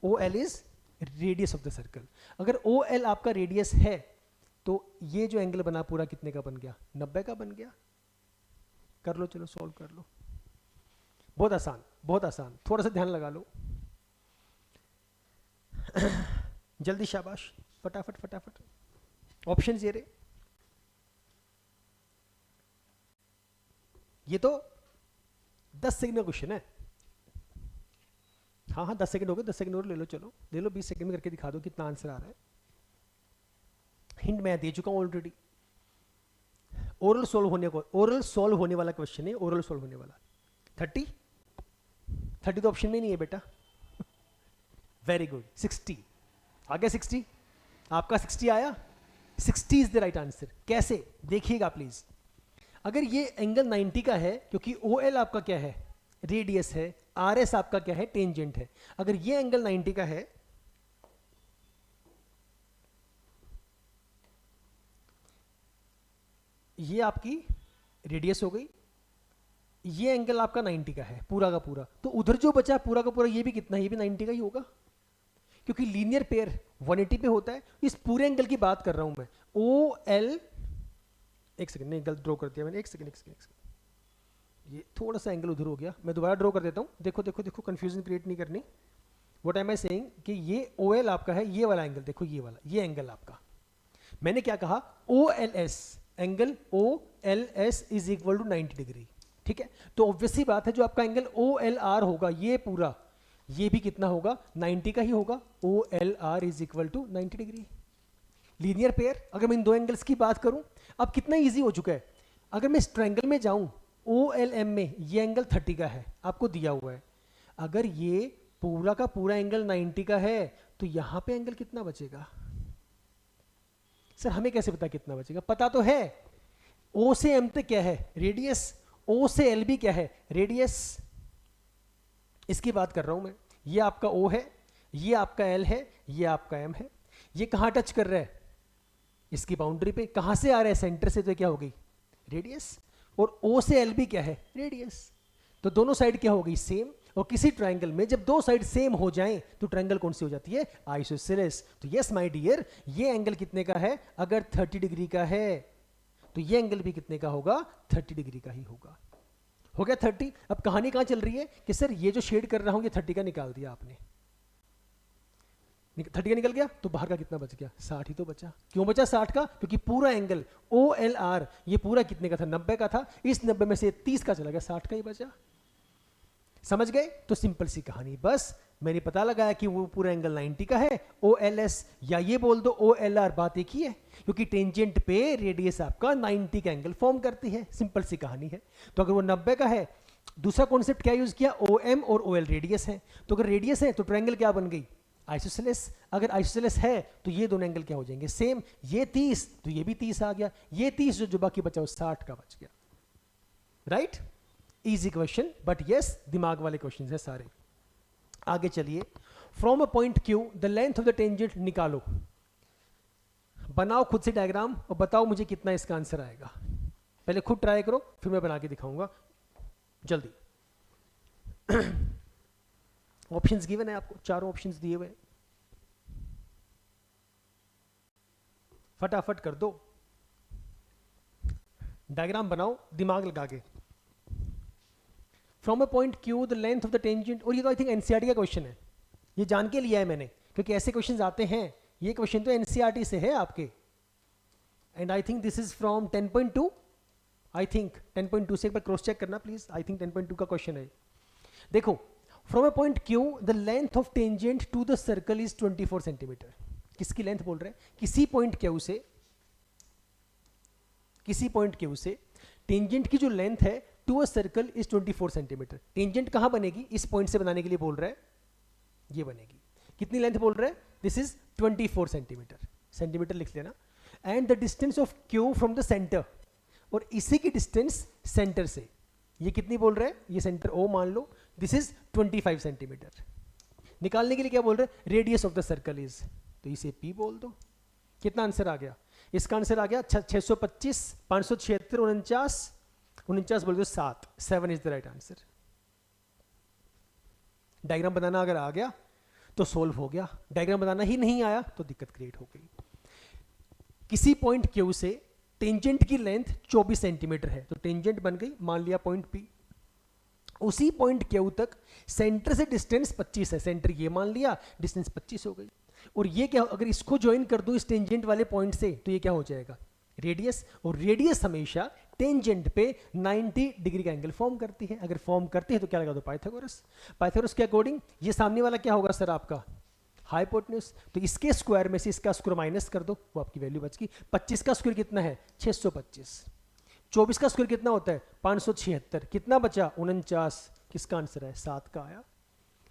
OL is radius of the circle. अगर OL आपका रेडियस है तो ये जो एंगल बना पूरा कितने का बन गया? 90 का बन गया। कर लो, चलो सॉल्व कर लो। बहुत आसान, बहुत आसान, थोड़ा सा ध्यान लगा लो। जल्दी, शाबाश, फटाफट फटाफट। ऑप्शंस ये रहे। ये तो 10 सेकंड का क्वेश्चन है। हाँ हाँ 10 सेकंड हो गए, 10 सेकंड और ले लो, चलो ले लो, 20 सेकंड में करके दिखा दो कितना आंसर आ रहा है। हिंट मैं दे चुका हूं ऑलरेडी। ओरल सॉल्व होने वाला क्वेश्चन है, ओरल सॉल्व होने वाला। 30 तो ऑप्शन में नहीं है बेटा। Very good. 60 आ गया। 60 आपका 60 आया। 60 इज द राइट आंसर। कैसे? देखिएगा प्लीज। अगर ये एंगल 90 का है, क्योंकि OL आपका क्या है? रेडियस है। RS आपका क्या है? टेंजेंट है। अगर ये एंगल 90 का है, ये आपकी रेडियस हो गई, ये एंगल आपका 90 का है पूरा का पूरा, तो उधर जो बचा पूरा का पूरा ये भी कितना है? ये भी 90 का ही होगा, क्योंकि लीनियर पेयर 180 पे होता है। इस पूरे एंगल की बात कर रहा हूं मैं। OL, एक सेकंड, नहीं गलत ड्रॉ कर दिया मैंने, एक सेकंड, ये थोड़ा सा एंगल उधर हो गया, मैं दोबारा ड्रॉ कर देता हूं। देखो देखो देखो, कंफ्यूजन क्रिएट नहीं करनी। व्हाट एम आई सेइंग कि ये OL आपका है, ये वाला एंगल देखो, ये वाला, ये एंगल आपका, मैंने क्या कहा? OLS, angle OLS is equal to 90 degree, ठीक है। तो ऑब्वियसली बात है जो आपका एंगल OLR होगा, ये पूरा, ये भी कितना होगा? 90 का ही होगा। OLR is equal to 90 degree. Linear pair, अगर मैं इन दो एंगल्स की बात करूं, अब कितना इजी हो चुका है। अगर मैं इस ट्रायंगल में जाऊं, OLM में ये एंगल 30 का है, आपको दिया हुआ है। अगर ये पूरा का पूरा एंगल 90 का है, तो यहां पे एंगल कितना बचेगा? सर हमें कैसे पता कितना बचेगा? पता तो है, O से M तक क्या है? रेडियस। O से L भी क्या है? रेडियस। इसकी बात कर रहा हूं मैं। ये आपका O है, ये आपका L है, ये आपका M है। ये कहां टच कर रहा है? इसकी बाउंड्री पे। कहां से आ रहा है? सेंटर से, तो क्या हो गई? रेडियस। और O से L भी क्या है? रेडियस। तो दोनों साइड क्या हो गई? सेम। और किसी ट्रायंगल में जब दो साइड सेम हो जाएं तो ट्रायंगल कौन सी हो जाती है? आइसोसेलेस। तो यस माय डियर, ये एंगल कितने का है? अगर 30 डिग्री का है तो ये एंगल भी कितने का होगा, 30 डिग्री का ही होगा। हो गया 30। अब कहानी कहाँ चल रही है कि सर ये जो शेड कर रहा हूँ ये 30 का निकाल दिया आपने, 30 का निकल गया, तो बाहर का कितना बच गया, 60 ही तो बचा। क्यों बचा 60 का, क्योंकि पूरा एंगल OLR ये पूरा कितने का था, 90 का था, इस 90 में से 30 का चला गया, 60 का ही बचा। समझ गए? तो सिंपल सी कहानी, बस मैंने पता लगाया कि वो पूरा एंगल 90 का है, OLS या ये बोल दो OLR, बात एक ही है, क्योंकि टेंजेंट पे रेडियस आपका 90 का एंगल फॉर्म करती है। सिंपल सी कहानी है। तो अगर वो 90 का है, दूसरा कॉन्सेप्ट क्या यूज किया, OM और OL रेडियस है। तो अगर रेडियस है तो ट्रायंगल क्या बन गई, आइसोसेलेस। अगर आइसोसेलेस है तो ये दोनों एंगल क्या हो जाएंगे, सेम। ये 30 तो ये भी 30 आ गया, ये 30 जो बाकी बचा वो 60 का बच गया। Right? Easy question, but yes दिमाग वाले क्वेश्चन है सारे। आगे चलिए, from a point Q the length of the tangent निकालो। बनाओ खुद से डायग्राम और बताओ मुझे कितना इसका आंसर आएगा। पहले खुद ट्राई करो, फिर मैं बना के दिखाऊंगा जल्दी। ऑप्शंस गिवन है आपको, चारों ऑप्शंस दिए हुए, फटाफट कर दो, डायग्राम बनाओ दिमाग लगा के। From a point Q the length of the tangent, और ये तो आई थिंक एनसीईआरटी का क्वेश्चन है, ये जान के लिया है मैंने, क्योंकि ऐसे क्वेश्चंस आते हैं। ये क्वेश्चन तो एनसीईआरटी से है आपके, and I think this is from 10.2, I think 10.2 से एक बार क्रॉस चेक करना प्लीज, आई थिंक 10.2 का क्वेश्चन है। देखो, from a point Q the length of tangent to the circle is 24 centimeter. किसकी लेंथ बोल रहे हैं, किसी पॉइंट Q से, किसी पॉइंट Q से टेंजेंट की जो लेंथ है to a circle is 24 centimeter. Tangent कहां बनेगी, इस पॉइंट से बनाने के लिए बोल रहा है, ये बनेगी। कितनी लेंथ बोल रहा है, दिस इज 24 सेंटीमीटर, सेंटीमीटर लिख लेना। And the distance of Q from the centre, और इसी की डिस्टेंस सेंटर से, ये कितनी बोल रहा है, ये सेंटर O मान लो, दिस इज 25 सेंटीमीटर। निकालने के लिए क्या बोल रहे हैं, radius of the circle is, तो इसे P बोल दो। कितना आंसर आ गया, इसका आंसर आ गया 625, 576, 49, 49 बोल दो 7, 7 is the right answer. Diagram बनाना अगर आ गया तो सोल्व हो गया, डायग्राम बनाना ही नहीं आया तो दिक्कत क्रिएट हो गई। किसी पॉइंट Q से टेंजेंट की लेंथ 24 सेंटीमीटर है, तो टेंजेंट बन गई, मान लिया पॉइंट P। उसी पॉइंट Q तक सेंटर से डिस्टेंस 25 है, सेंटर ये मान लिया, डिस्टेंस 25 हो गई। और ये क्या, अगर इसको ज्वाइन कर दूं इस टेंजेंट वाले पॉइंट से, तो ये क्या हो जाएगा, रेडियस। और रेडियस हमेशा टेंजेंट पे 90 डिग्री का एंगल फॉर्म करती है। अगर फॉर्म करती है तो क्या लगा दो, पाइथागोरस। पाइथागोरस के अकॉर्डिंग ये सामने वाला क्या होगा सर आपका, हाइपोटेन्यूज। तो इसके स्क्वायर में से इसका स्क्वायर माइनस कर दो, वो आपकी वैल्यू बच गई। 25 का स्क्वायर कितना है, 625। 24 का स्क्वायर कितना होता है, 576। कितना बचा, 49। किसका आंसर है, 7 का आया।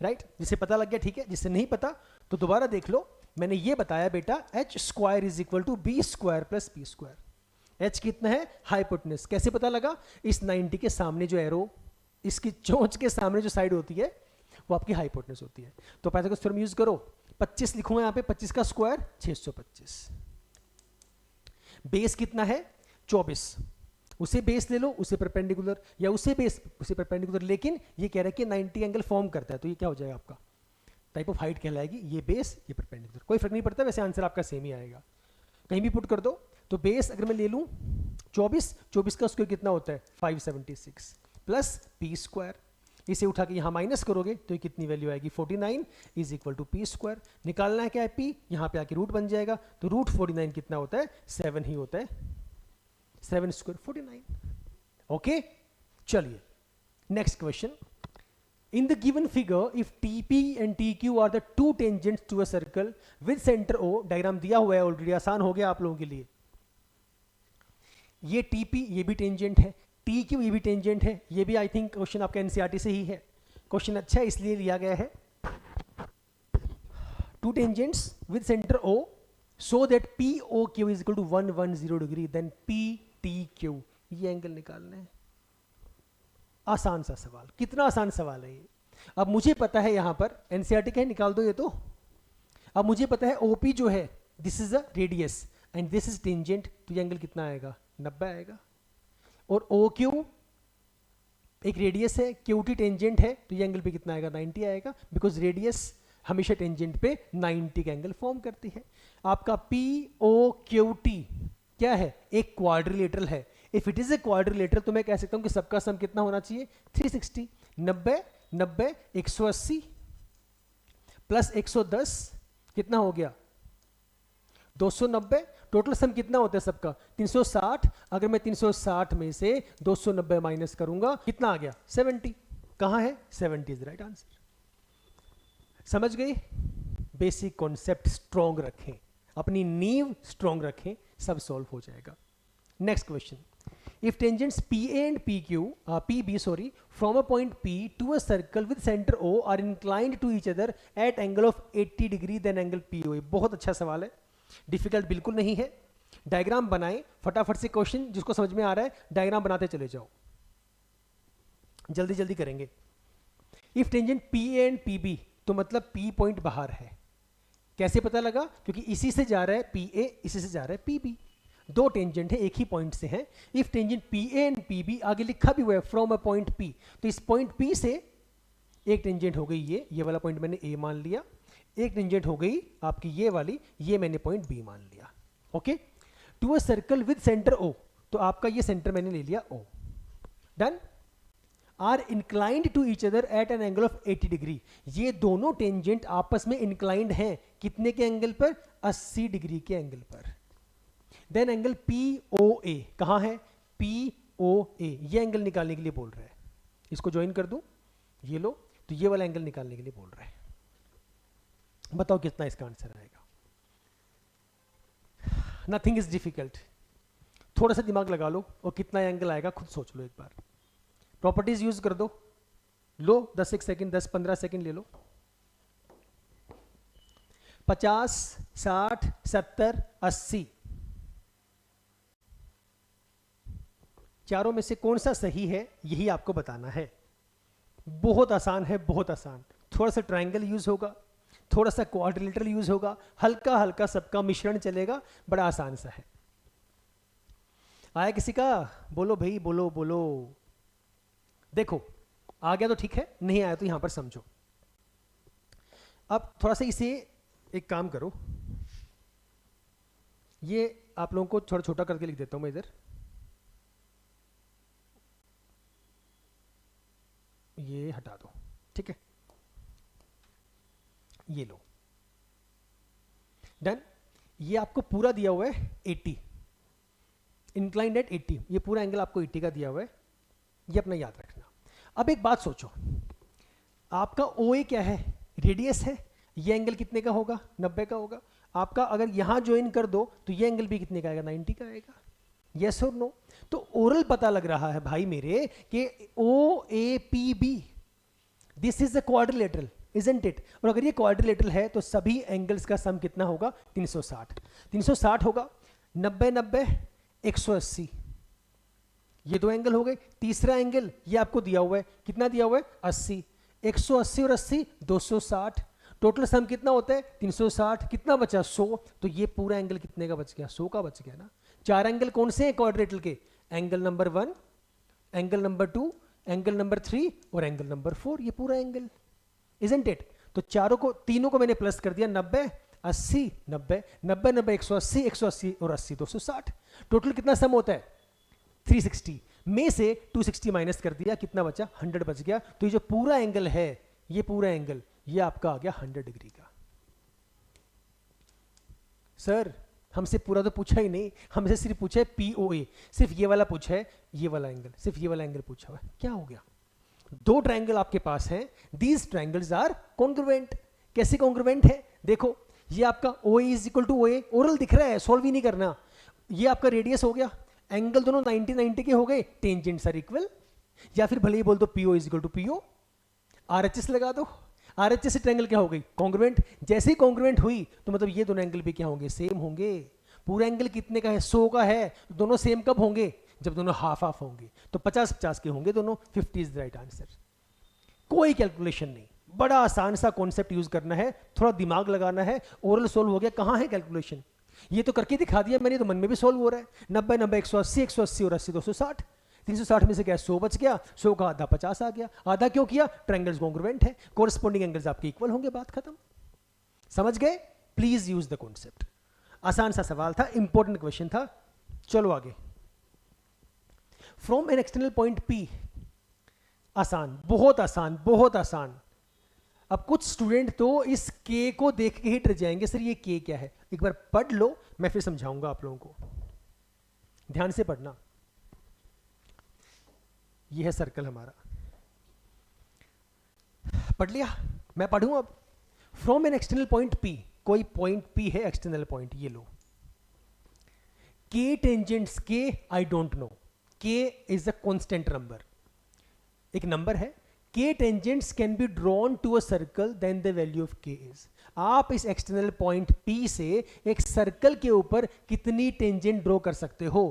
राइट? जिसे पता लग गया ठीक है, जिसे नहीं पता तो दोबारा देख लो। मैंने ये बताया बेटा, h square is equal to B square plus P square. h कितना है, हाइपोटेन्यूज। कैसे पता लगा, इस 90 के सामने जो एरो, इसकी चोंच के सामने जो साइड होती है वो आपकी हाइपोटेन्यूज होती है। तो पाइथागोरस थ्योरम यूज करो। 25 लिखूंगा यहाँ पे, 25 का स्क्वायर 625। बेस कितना है, 24। उसे बेस ले लो, उसे परपेंडिकुलर, या उसे बेस उसे परपेंडिकुलर, लेकिन ये कह रहा है कि 90 एंगल फॉर्म करता है, तो ये क्या हो जाएगा आपका, टाइप ऑफ हाइट कहलाएगी। ये बेस, ये परपेंडिकुलर, कोई फर्क नहीं पड़ता, वैसे आंसर आपका सेम ही आएगा, कहीं भी पुट कर दो। तो बेस अगर मैं ले लूं 24, 24 का स्क्वायर कितना होता है, 576 प्लस पी स्क्वायर। इसे उठा के यहाँ माइनस करोगे तो ये कितनी वैल्यू आएगी, 49 is equal to P square. निकालना है क्या है, पी, यहाँ पे आके रूट बन जाएगा, तो रूट 49 कितना होता है, 7 ही होता है, 7 स्क्वायर 49। ओके, चलिए next question. In the given figure, if TP and TQ are the two tangents to a circle with center O, diagram दिया हुआ है ऑलरेडी, आसान हो गया आप लोगों के लिए। ये TP ये भी टेंजेंट है, TQ ये भी टेंजेंट है, ये भी आई थिंक क्वेश्चन आपका एनसीईआरटी से ही है। क्वेश्चन अच्छा है इसलिए लिया गया है। To tangents with centre O so that POQ is equal to 110 degree, then PTQ, ये एंगल निकालना है। आसान सा सवाल, कितना आसान सवाल है ये। अब मुझे पता है यहाँ पर एनसीईआरटी का है, निकाल दो ये तो। अब मुझे पता है OP जो है, this is a radius and this is tangent, तो ये एंगल कितना आएगा, 90 आएगा। और OQ एक रेडियस है, QT टेंजेंट है, तो ये एंगल पे कितना आएगा, 90 आएगा, बिकॉज रेडियस हमेशा टेंजेंट पे 90 का एंगल फॉर्म करती है। आपका POQT क्या है, एक क्वाड्रिलेटरल है। If it is a quadrilateral तो मैं कह सकता हूं कि सबका सम कितना होना चाहिए 360। 90 90 180 प्लस 110 कितना हो गया 290। टोटल सम कितना होता है सबका 360। अगर मैं 360 में से 290 माइनस करूंगा कितना आ गया 70। कहां है 70 इज राइट आंसर। समझ गए, बेसिक कॉन्सेप्ट स्ट्रॉन्ग रखें, अपनी नींव स्ट्रॉन्ग रखें, सब सॉल्व हो जाएगा। Next question, if tangents PA and PB from a point P to a circle with center O are inclined to each other at angle of 80 degree then angle POA। बहुत अच्छा सवाल है, difficult बिल्कुल नहीं है। Diagram बनाएं फटाफट से, क्वेश्चन जिसको समझ में आ रहा है डायग्राम बनाते चले जाओ, जल्दी जल्दी करेंगे। If tangent PA and PB तो मतलब P पॉइंट बाहर है, कैसे पता लगा, क्योंकि इसी से जा रहा है PA, इसी से जा रहा है PB, दो टेंजेंट है एक ही पॉइंट से हैं। If tangent PA and PB आगे लिखा भी हुआ है फ्रॉम अ पॉइंट P, तो इस पॉइंट P से एक टेंजेंट हो गई ये वाला पॉइंट मैंने A मान लिया, एक टेंजेंट हो गई आपकी ये वाली, ये मैंने पॉइंट B मान लिया। Okay, to a circle with centre O, तो आपका ये सेंटर मैंने ले लिया O। Done. Are inclined to each other at an angle of 80 degree, ये दोनों टेंजेंट आपस में इंक्लाइंड हैं, कितने के एंगल पर 80 डिग्री के एंगल पर। देन एंगल POA कहां है POA, ये एंगल निकालने के लिए बोल रहा है, इसको ज्वाइन कर दूं, ये लो, तो ये वाला एंगल निकालने के लिए बोल रहा है। बताओ कितना इसका आंसर आएगा। नथिंग इज डिफिकल्ट, थोड़ा सा दिमाग लगा लो और कितना एंगल आएगा खुद सोच लो एक बार। प्रॉपर्टीज यूज कर दो, लो 10 सेकंड 10-15 सेकंड ले लो। 50 60 70 80 चारों में से कौन सा सही है यही आपको बताना है। बहुत आसान है, बहुत आसान। थोड़ा सा ट्रायंगल यूज होगा, थोड़ा सा क्वाड्रिलेटरल यूज होगा, हल्का हल्का सबका मिश्रण चलेगा, बड़ा आसान सा है। आया किसी का? बोलो भाई, बोलो बोलो। देखो आ गया तो ठीक है, नहीं आया तो यहां पर समझो। अब थोड़ा सा इसे एक काम करो, ये आप लोगों को छोटा छोटा करके लिख देता हूं मैं इधर, ये हटा दो, ठीक है, ये लो। डन। ये आपको पूरा दिया हुआ है 80, इंक्लाइंड एट 80, ये पूरा एंगल आपको 80 का दिया हुआ है, ये अपना याद रखना। अब एक बात सोचो, आपका OA क्या है, रेडियस है, ये एंगल कितने का होगा 90 का होगा। आपका अगर यहां ज्वाइन कर दो तो ये एंगल भी कितने का आएगा 90 का आएगा। यस और नो? तो ओरल पता लग रहा है भाई मेरे कि OAPB this is a quadrilateral, isn't it? और अगर ये क्वाड्रिलेटरल है तो सभी एंगल्स का सम कितना होगा 360। 360 होगा 90 90 180, ये दो एंगल हो गए। तीसरा एंगल ये आपको दिया हुआ है, कितना दिया हुआ है 80, 180 और 80 260, टोटल सम कितना होता है 360, कितना बचा 100, तो ये पूरा एंगल कितने का बच गया 100 का बच गया ना। चार एंगल कौन से हैं क्वाड्रिलेटरल के? Angle number 1, angle number 2, angle number 3 और एंगल नंबर 4, ये पूरा एंगल, इजंट इट? तो चारों को, तीनों को मैंने प्लस कर दिया, 90 80 90 90 90 180 180 और 80 260, टोटल कितना सम होता है 360 में से 260 माइनस कर दिया, कितना बचा 100 बच गया। तो ये जो पूरा एंगल है, ये पूरा एंगल ये आपका आ गया 100 डिग्री का। सर हमसे पूरा तो पूछा ही नहीं, हमसे सिर्फ पूछा है POA, सिर्फ ये वाला पूछा है, ये वाला एंगल, सिर्फ ये वाला एंगल पूछा हुआ है। क्या हो गया, दो ट्रायंगल आपके पास हैं, दीज ट्रायंगल्स आर कॉन्ग्रुएंट। कैसे कॉन्ग्रुएंट है? देखो ये आपका OA is equal to OA, oral दिख रहा है, सॉल्व ही नहीं करना। ये आपका रेडियस हो गया, एंगल दोनों 90 90 के हो गए, टेंजेंट्स आर इक्वल, या फिर भले ही बोल दो PO is equal to PO, RHS लगा दो, RHS से ट्रायंगल क्या हो गई कॉन्ग्रुएंट। जैसे ही कॉन्ग्रुएंट हुई तो मतलब ये दोनों एंगल भी क्या होंगे सेम होंगे। पूरा एंगल कितने का है 100 का है, दोनों सेम कब होंगे जब दोनों हाफ हाफ होंगे, तो 50-50 के होंगे दोनों। 50 इज द राइट आंसर। कोई कैलकुलेशन नहीं, बड़ा आसान सा कॉन्सेप्ट यूज करना है, थोड़ा दिमाग लगाना है, ओरल सोल्व हो गया। कहां है कैलकुलेशन, ये तो करके दिखा दिया मैंने, तो मन में भी सोल्व हो रहा है। 90 90 180 180 और 80 260, 360 में से क्या 100 बच गया, 100 का आधा 50 आ गया। आधा क्यों किया, ट्रायंगल्स कॉन्ग्रुएंट है, कोरस्पॉन्डिंग एंगल्स आपके इक्वल होंगे, बात खत्म। समझ गए? Please use the concept. आसान सा सवाल था, इंपॉर्टेंट क्वेश्चन था, चलो आगे। From an external point P, आसान, बहुत आसान, बहुत आसान। अब कुछ स्टूडेंट तो इस K को देख के ही डर जाएंगे, सर ये K क्या है। एक बार पढ़ लो, मैं फिर समझाऊंगा आप लोगों को, ध्यान से पढ़ना। ये है सर्कल हमारा, पढ़ लिया, मैं पढ़ूं अब। From an external point P, कोई पॉइंट P है एक्सटर्नल पॉइंट, ये लो। K tangents K I don't know, K is a constant number, एक नंबर है। K tangents can be drawn to a circle then the value of K is. आप इस external point P से एक सर्कल के ऊपर कितनी टेंजेंट ड्रॉ कर सकते हो,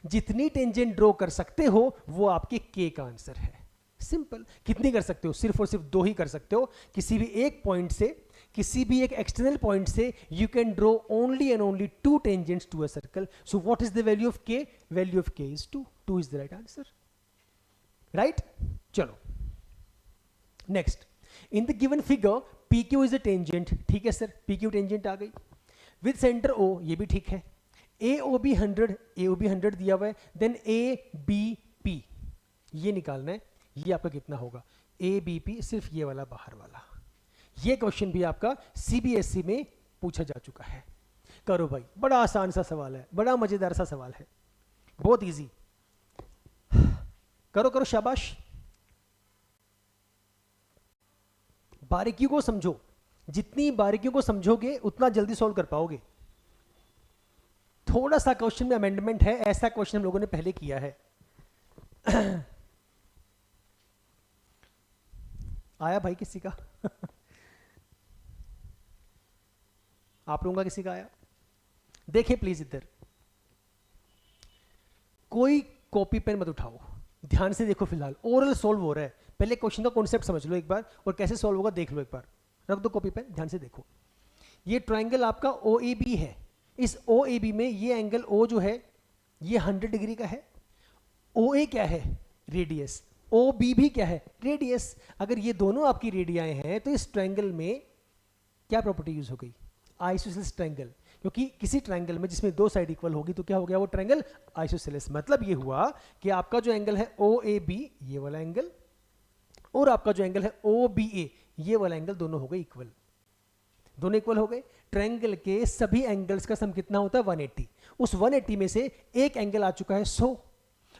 जितनी टेंजेंट ड्रॉ कर सकते हो वो आपके K का आंसर है। सिंपल। कितनी कर सकते हो, सिर्फ और सिर्फ 2 ही कर सकते हो। किसी भी एक पॉइंट से, किसी भी एक एक्सटर्नल पॉइंट से you can draw only and only 2 tangents to a circle. So what is the value of K? Value of K is 2। 2 is the right answer, right. चलो next, in the given figure PQ is a tangent, ठीक है sir, PQ tangent आ गई with centre O, ये भी ठीक है। AOB 100, AOB 100 दिया हुआ है, देन ABP ये निकालना है, ये आपका कितना होगा, ABP सिर्फ ये वाला बाहर वाला। ये क्वेश्चन भी आपका CBSE में पूछा जा चुका है। करो भाई, बड़ा आसान सा सवाल है, बड़ा मजेदार सा सवाल है, बहुत इजी। करो करो, शाबाश। बारीकियों को समझो, जितनी बारीकियों को समझोगे उतना जल्दी सॉल्व कर पाओगे। थोड़ा सा क्वेश्चन में अमेंडमेंट है, ऐसा क्वेश्चन हम लोगों ने पहले किया है। आया भाई किसी का? आप लोगों का किसी का आया? देखिए प्लीज इधर, कोई कॉपी पेन मत उठाओ, ध्यान से देखो। फिलहाल ओरल सॉल्व हो रहा है, पहले क्वेश्चन का कॉन्सेप्ट समझ लो एक बार, और कैसे सॉल्व होगा देख लो एक बार। रख दो कॉपी पेन, ध्यान से देखो। ये ट्रायंगल आपका OAB है। इस OAB में ये एंगल O जो है ये 100 डिग्री का है। OA क्या है? रेडियस। OB भी क्या है? रेडियस। अगर ये दोनों आपकी रेडियाएं हैं तो इस ट्रायंगल में क्या प्रॉपर्टी यूज हो गई? Isosceles triangle. क्योंकि किसी ट्रायंगल में जिसमें 2 साइड इक्वल होगी तो क्या हो गया वो ट्रायंगल? आइसोसेलेस। मतलब ये हुआ कि आपका जो एंगल है OAB ये वाला एंगल, और आपका जो एंगल है OBA ये वाला एंगल, दोनों हो गए इक्वल। दोनों इक्वल हो गए। ट्रायंगल के सभी एंगल्स का सम कितना होता है? 180। उस 180 में से एक एंगल आ चुका है 100।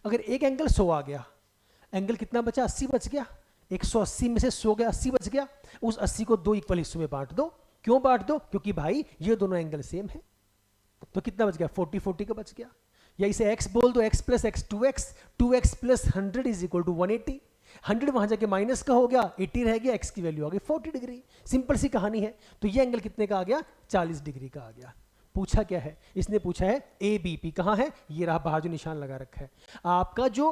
अगर एक एंगल 100 आ गया, एंगल कितना बचा? 80 बच गया। 180 में से 100 गया, 80 बच गया। उस 80 को 2 इक्वल हिस्सों में बांट दो। क्यों बांट दो? क्योंकि भाई ये दोनों एंगल सेम है। तो कितना बच गया? 40 40 का बच गया। या इसे x बोल दो, x plus x 2x, 2x plus 100 is equal to 180। 100 वहां जाके माइनस का हो गया, 80 रह गया, x की वैल्यू आ गई 40 डिग्री। सिंपल सी कहानी है। तो ये एंगल कितने का आ गया? 40 डिग्री का आ गया। पूछा क्या है इसने? पूछा है ABP कहां है? ये रहा बाहर जो निशान लगा रखा है। आपका जो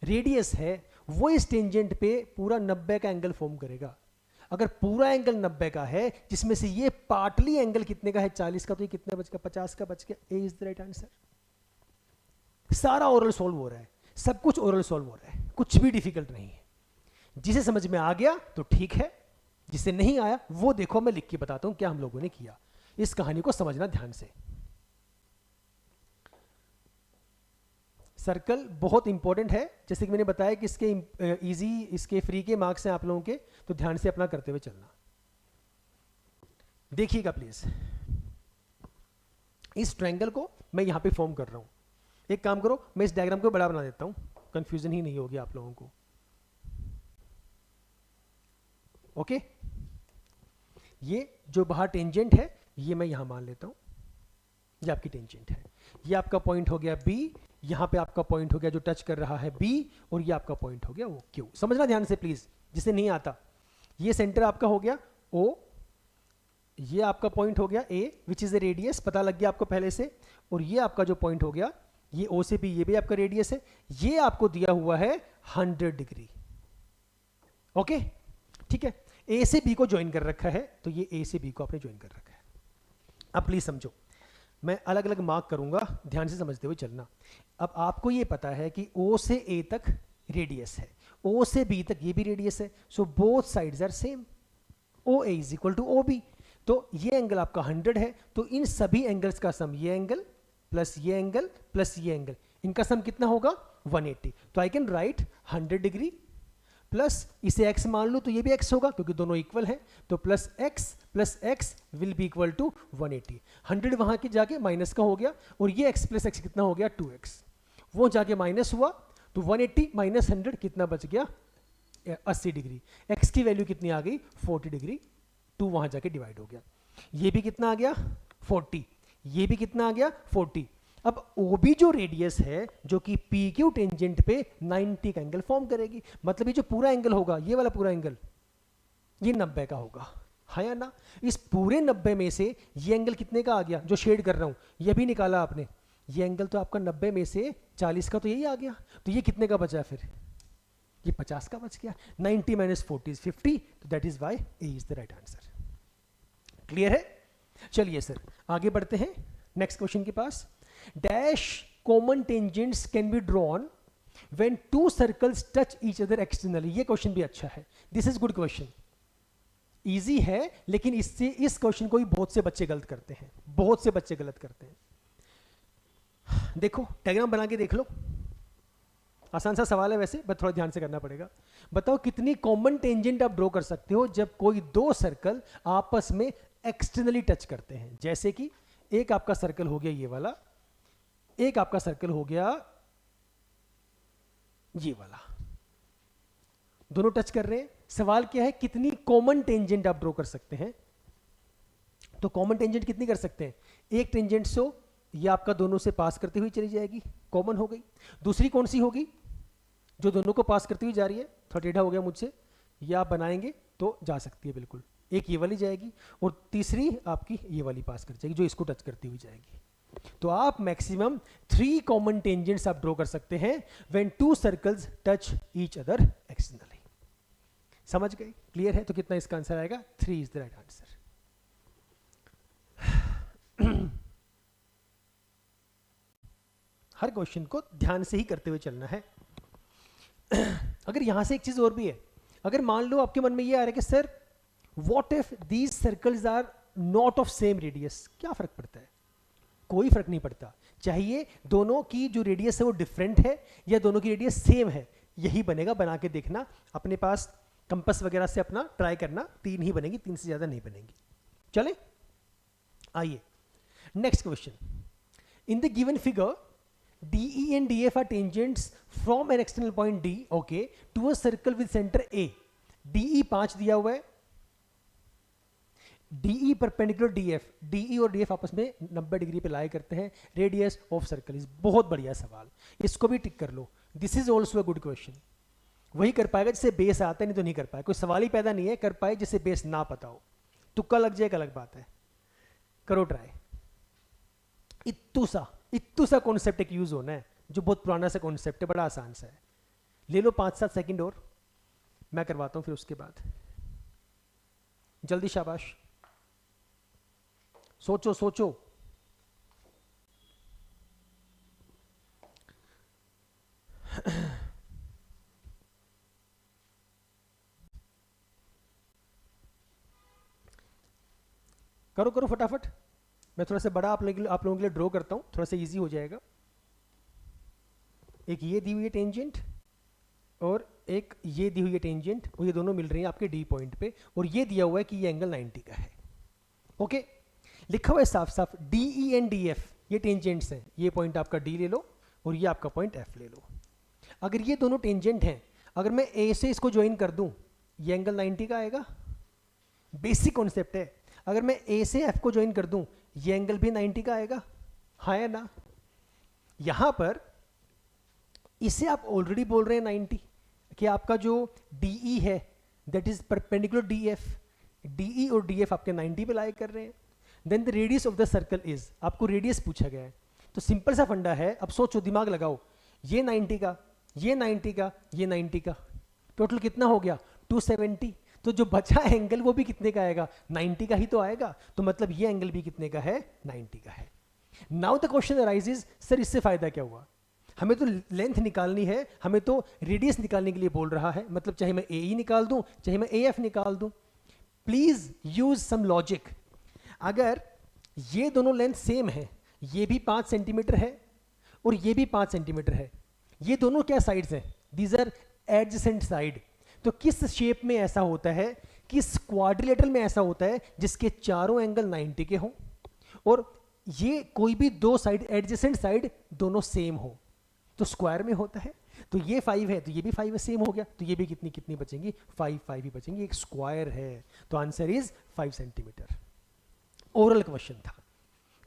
रेडियस है वो इस टेंजेंट पे पूरा 90 का एंगल फॉर्म करेगा। अगर पूरा एंगल 90 का है, जिसमें से ये पार्टली एंगल कितने का है? 40 का, तो ये कितना बच गया? 50 का बच गया। ए इज द राइट आंसर। सारा ओरल सॉल्व हो रहा है, सब कुछ ओरल सॉल्व हो रहा है, कुछ भी डिफिकल्ट नहीं है। जिसे समझ में आ गया तो ठीक है, जिसे नहीं आया वो देखो मैं लिख के बताता हूं क्या हम लोगों ने किया। इस कहानी को समझना ध्यान से। सर्कल बहुत इंपॉर्टेंट है, जैसे कि मैंने बताया कि इसके इजी, इसके फ्री के मार्क्स हैं आप लोगों के, तो ध्यान से अपना करते हुए चलना। देखिएगा प्लीज, इस ट्रायंगल को मैं यहां पे फॉर्म कर रहा हूं। एक काम करो, मैं इस डायग्राम को बड़ा बना देता हूं, कंफ्यूजन ही नहीं होगी आप लोगों को। ओके, ये जो बाहर टेंजेंट है ये मैं यहां मान लेता हूं, ये आपकी टेंजेंट है। ये आपका पॉइंट हो गया B, यहां पे आपका पॉइंट हो गया जो टच कर रहा है B, और ये आपका पॉइंट हो गया वो Q। समझना ध्यान से प्लीज, जिसे नहीं आता। ये सेंटर आपका हो गया O, ये आपका पॉइंट हो गया A which is a radius, पता लग गया आपको पहले से। और ये आपका जो पॉइंट हो गया ये O से B, ये भी आपका रेडियस है। ये आपको दिया हुआ है 100 डिग्री। ओके ठीक है, A से B को ज्वाइन कर रखा है, तो ये A से B को आपने ज्वाइन कर रखा है। अब प्लीज समझो, मैं अलग अलग मार्क करूंगा, ध्यान से समझते हुए चलना। अब आपको ये पता है कि O से A तक रेडियस है, O से B तक ये भी रेडियस है, so both sides are same. OA is equal to OB। तो ये एंगल आपका 100 है, तो इन सभी एंगल्स का सम ये एंगल प्लस ये एंगल प्लस ये एंगल, इनका सम कितना होगा 180। तो I can write 100 degree plus इसे x मान लो तो ये भी x होगा क्योंकि दोनों इक्वल हैं, तो plus x will be equal to 180। 100 वहां के जाके माइनस का हो गया और ये x प्लस x कितना हो गया 2x, वो जाके माइनस हुआ तो 180 माइनस 100 कितना बच गया 80 डिग्री। x की वैल्यू कितनी आ गई 40 डिग्री, 2 वहां जाके डिवाइड हो गया। ये भी कितना आ गया 40, ये भी कितना आ गया 40। अब OB जो रेडियस है जो कि PQ टेंजेंट पे 90 का एंगल फॉर्म करेगी, मतलब ये जो पूरा एंगल होगा ये वाला पूरा एंगल ये 90 का होगा, हाँ या ना। इस पूरे 90 में से ये एंगल कितने का आ गया जो शेड कर रहा हूं, ये भी निकाला आपने, ये एंगल तो आपका 90 में से 40 का तो यही आ गया, तो ये कितने का बचा फिर, ये 50 का बच गया। 90 माइनस 40 इज 50, तो that is why A is the right answer. Clear है? चलिए सर आगे बढ़ते हैं नेक्स्ट क्वेश्चन के पास। Dash common tangents can be drawn when two circles touch each other externally. ये क्वेश्चन भी अच्छा है, this is good question, easy है, लेकिन इससे इस क्वेश्चन को ही बहुत से बच्चे गलत करते हैं, बहुत से बच्चे गलत करते हैं। देखो डायग्राम बना के देख लो, आसान सा सवाल है वैसे, बस थोड़ा ध्यान से करना पड़ेगा। बताओ कितनी कॉमन टेंजेंट आप ड्रॉ कर सकते हो जब कोई दो सर्कल आपस में एक्सटर्नली टच करते हैं। जैसे कि एक आपका सर्कल हो गया ये वाला, एक आपका सर्कल हो गया ये वाला, दोनों टच कर रहे हैं। सवाल क्या है कितनी कॉमन टेंजेंट आप ड्रॉ कर सकते हैं। तो कॉमन टेंजेंट कितनी कर सकते हैं, एक टेंजेंट से ये आपका दोनों से पास करती हुई चली जाएगी, कॉमन हो गई। दूसरी कौन सी होगी जो दोनों को पास करती हुई जा रही है, थोड़ा टेढ़ा हो गया मुझसे, ये आप बनाएंगे तो जा सकती है बिल्कुल, एक ये वाली जाएगी और तीसरी आपकी ये वाली पास कर जाएगी जो इसको टच करती हुई जाएगी। तो आप मैक्सिमम 3 कॉमन टेंजेंट्स आप ड्रॉ कर सकते हैं when two circles touch each other externally. समझ गए? क्लियर है? तो कितना इसका आंसर आएगा 3 is the right answer. Her question को ध्यान से ही करते हुए चलना है। अगर यहां से एक चीज और भी है, अगर मान लो आपके मन में ये आ रहा है कि sir what if these circles are not of same radius, क्या फर्क पड़ता है? कोई फर्क नहीं पड़ता, चाहिए दोनों की जो रेडियस है वो डिफरेंट है या दोनों की रेडियस सेम है, यही बनेगा। बना के देखना, अपने पास कंपास वगैरह से अपना ट्राई करना, 3 ही बनेगी, 3 से ज्यादा नहीं बनेगी। चले आइए next question. In the given figure DE and DF are tangents from an external point D, okay, to a circle with center A. DE 5 दिया हुआ है, DE परपेंडिकुलर DF, DE और DF आपस में 90 डिग्री पे लाई करते हैं, रेडियस ऑफ सर्कल इज। बहुत बढ़िया सवाल, इसको भी टिक कर लो, this is also a good question. वही कर पाएगा जिसे बेस आता है, नहीं तो नहीं कर पाएगा। कोई सवाल ही पैदा नहीं है कर पाए जिसे बेस ना पता हो, तुक्का लग जाए एक अलग बात है, करो ट्राई। इत्तू सा कॉन्सेप्ट एक यूज होना है जो बहुत पुराना सा कॉन्सेप्ट है, बड़ा आसान सा है। ले लो 5-7 सेकंड और, मैं करवाता हूं फिर उसके बाद। जल्दी शाबाश, सोचो सोचो। करो करो फटाफट, मैं थोड़ा सा बड़ा आप लोगों के लिए ड्रॉ करता हूं, थोड़ा सा इजी हो जाएगा। एक ये दी हुई है टेंजेंट और एक ये दी हुई है टेंजेंट, और ये दोनों मिल रही हैं आपके डी पॉइंट पे, और ये दिया हुआ है कि ये एंगल 90 का है। ओके, लिखा हुआ है साफ साफ DE एंड DF, ये टेंजेंट्स हैं। ये पॉइंट आपका D ले लो और ये आपका पॉइंट F ले लो। अगर ये दोनों टेंजेंट हैं, अगर मैं A से इसको ज्वाइन कर दूं, ये एंगल 90 का आएगा, बेसिक कॉन्सेप्ट है। अगर मैं A से F को ज्वाइन कर दूं, ये एंगल भी 90 का आएगा, हाँ है ना। यहां पर इसे आप ऑलरेडी बोल रहे हैं 90, कि आपका जो DE है that is perpendicular DF, DE और DF आपके 90 पे लाई कर रहे हैं। Then the radius of the circle is, आपको रेडियस पूछा गया है, तो सिंपल सा फंडा है। अब सोचो, दिमाग लगाओ, ये 90 का, ये 90 का, ये 90 का, टोटल कितना हो गया 270। तो जो बचा एंगल वो भी कितने का आएगा 90 का ही तो आएगा, तो मतलब ये एंगल भी कितने का है 90 का है। Now the question arises, sir इससे फायदा क्या हुआ? हमें तो लेंथ निकालनी है, हमें तो रेडियस निकालने के लिए बोल रहा है, मतलब चाहे मैं AE निकाल दूं चाहे मैं AF निकाल दूं। Please use some logic. अगर ये दोनों लेंथ सेम है ये भी 5 सेंटीमीटर है और ये भी 5 सेंटीमीटर है। ये दोनों क्या साइड्स हैं? These are adjacent side. तो किस शेप में ऐसा होता है, किस क्वाड्रिलेटरल में ऐसा होता है जिसके चारों एंगल 90 के हों और ये कोई भी दो साइड एडजेसेंट साइड दोनों सेम हो? तो स्क्वायर में होता है। तो ये 5 है तो ये भी 5 है, सेम हो गया। तो ये भी कितनी कितनी बचेंगी? 5 5 ही बचेंगी, एक स्क्वायर है। तो answer is 5 centimetre. Oral question था।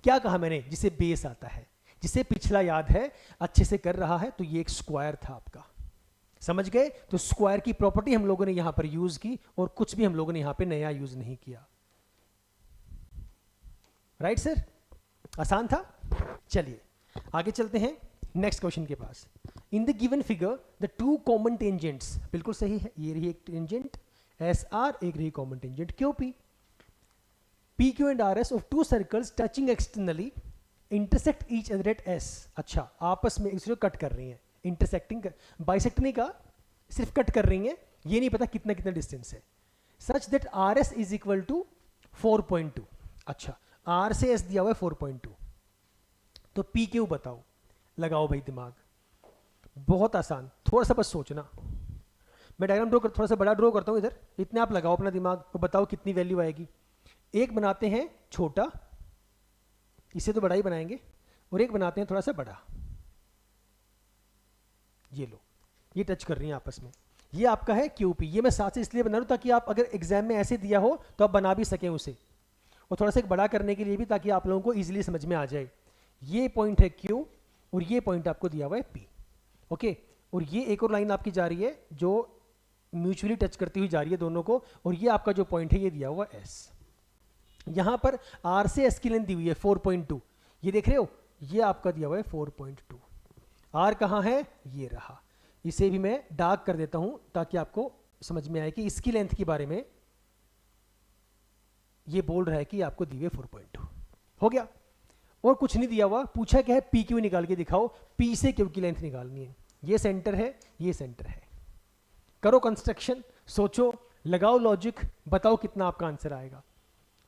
क्या कहा मैंने? जिसे बेस आता है, जिसे पिछला याद है, अच्छे से कर रहा है, तो ये एक स्क्वायर था आपका। समझ गए? तो स्क्वायर की प्रॉपर्टी हम लोगों ने यहां पर यूज की और कुछ भी हम लोगों ने यहां पे नया यूज नहीं किया। Right sir? आसान था। चलिए आगे चलते हैं नेक्स्ट क्वेश्चन के पास। In the given figure the two common tangents, बिल्कुल सही है, ये रही एक टेंजेंट एस आर, एक रही common tangent Q P. P Q and R S of to circles touching externally intersect each other eight S. अच्छा, आपस में एक दूसरे को कट कर रही हैं, इंटरसेक्टिंग, बाइसेक्ट नहीं कहा, सिर्फ कट कर रही हैं, ये नहीं पता कितना कितना डिस्टेंस है। Such that R S is equal to 4.2। अच्छा, आर से एस दिया हुआ है 4.2, तो पी क्यू बताओ। लगाओ भाई दिमाग, बहुत आसान, थोड़ा सा बस सोचना। मैं डायग्राम ड्रॉ कर, थोड़ा सा बड़ा ड्रॉ करता हूँ इधर, इतने आप लगाओ अपना दिमाग तो बताओ कितनी वैल्यू आएगी। एक बनाते हैं छोटा, इसे तो बड़ा ही बनाएंगे, और एक बनाते हैं थोड़ा सा बड़ा। ये लो, ये टच कर रही हैं आपस में। ये आपका है क्यूपी। ये मैं साथ से इसलिए बना रहा हूं ताकि आप अगर एग्जाम में ऐसे दिया हो तो आप बना भी सकें उसे, और थोड़ा सा एक बड़ा करने के लिए भी, ताकि आप लोगों को इजीली समझ में आ जाए। ये पॉइंट है क्यू और ये पॉइंट आपको दिया हुआ है पी। ओके, और ये एक और लाइन आपकी जा रही है जो म्यूचुअली टच करती हुई जा रही है दोनों को, और ये आपका जो पॉइंट है ये दिया हुआ एस। यहां पर आर से एस की लेंथ दी हुई है 4.2, ये देख रहे हो, ये आपका दिया हुआ है 4.2। आर कहां है? ये रहा। इसे भी मैं डार्क कर देता हूं ताकि आपको समझ में आए कि इसकी लेंथ के बारे में ये बोल रहा है कि आपको दी हुई 4.2। हो गया, और कुछ नहीं दिया हुआ। पूछा क्या है? पी क्यू निकाल के दिखाओ। पी से क्यू की लेंथ निकालनी है। ये सेंटर है, ये सेंटर है। करो कंस्ट्रक्शन, सोचो, लगाओ लॉजिक, बताओ कितना आपका आंसर आएगा।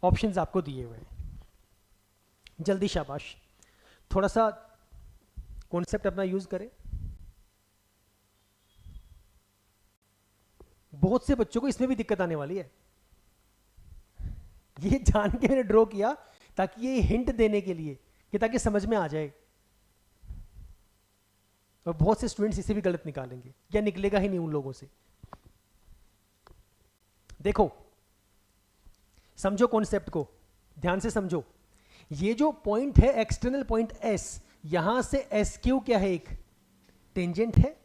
ऑप्शंस आपको दिए हुए हैं, जल्दी शाबाश। थोड़ा सा कॉन्सेप्ट अपना यूज करें। बहुत से बच्चों को इसमें भी दिक्कत आने वाली है। ये जान के मैंने ड्रॉ किया ताकि ये हिंट देने के लिए कि ताकि समझ में आ जाए। और बहुत से स्टूडेंट्स इसे भी गलत निकालेंगे, या निकलेगा ही नहीं उन लोगों से। देखो, समझो कॉन्सेप्ट को, ध्यान से समझो। ये जो पॉइंट है एक्सटर्नल पॉइंट एस, यहां से एस क्यू क्या है? एक टेंजेंट है।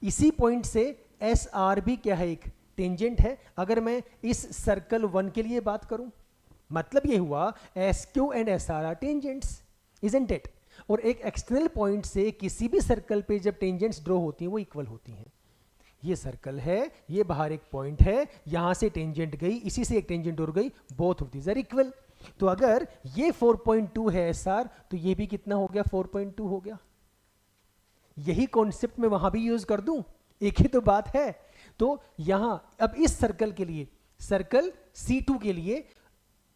इसी पॉइंट से एस आर भी क्या है? एक टेंजेंट है। अगर मैं इस सर्कल 1 के लिए बात करूं, मतलब ये हुआ S Q and S R tangents, isn't it? और एक एक्सटर्नल पॉइंट से किसी भी सर्कल पे जब टेंजेंट्स ड्रॉ होती हैं वो इक्वल होती हैं। ये सर्कल है, ये बाहर एक पॉइंट है, यहां से टेंजेंट गई, इसी से एक टेंजेंट और गई, both of these are equal. तो अगर ये 4.2 है एस आर, तो ये भी कितना हो गया? 4.2 हो गया। यही कॉन्सेप्ट मैं वहां भी यूज कर दूं, एक ही तो बात है। तो यहां अब इस सर्कल के लिए, सर्कल C2 के लिए,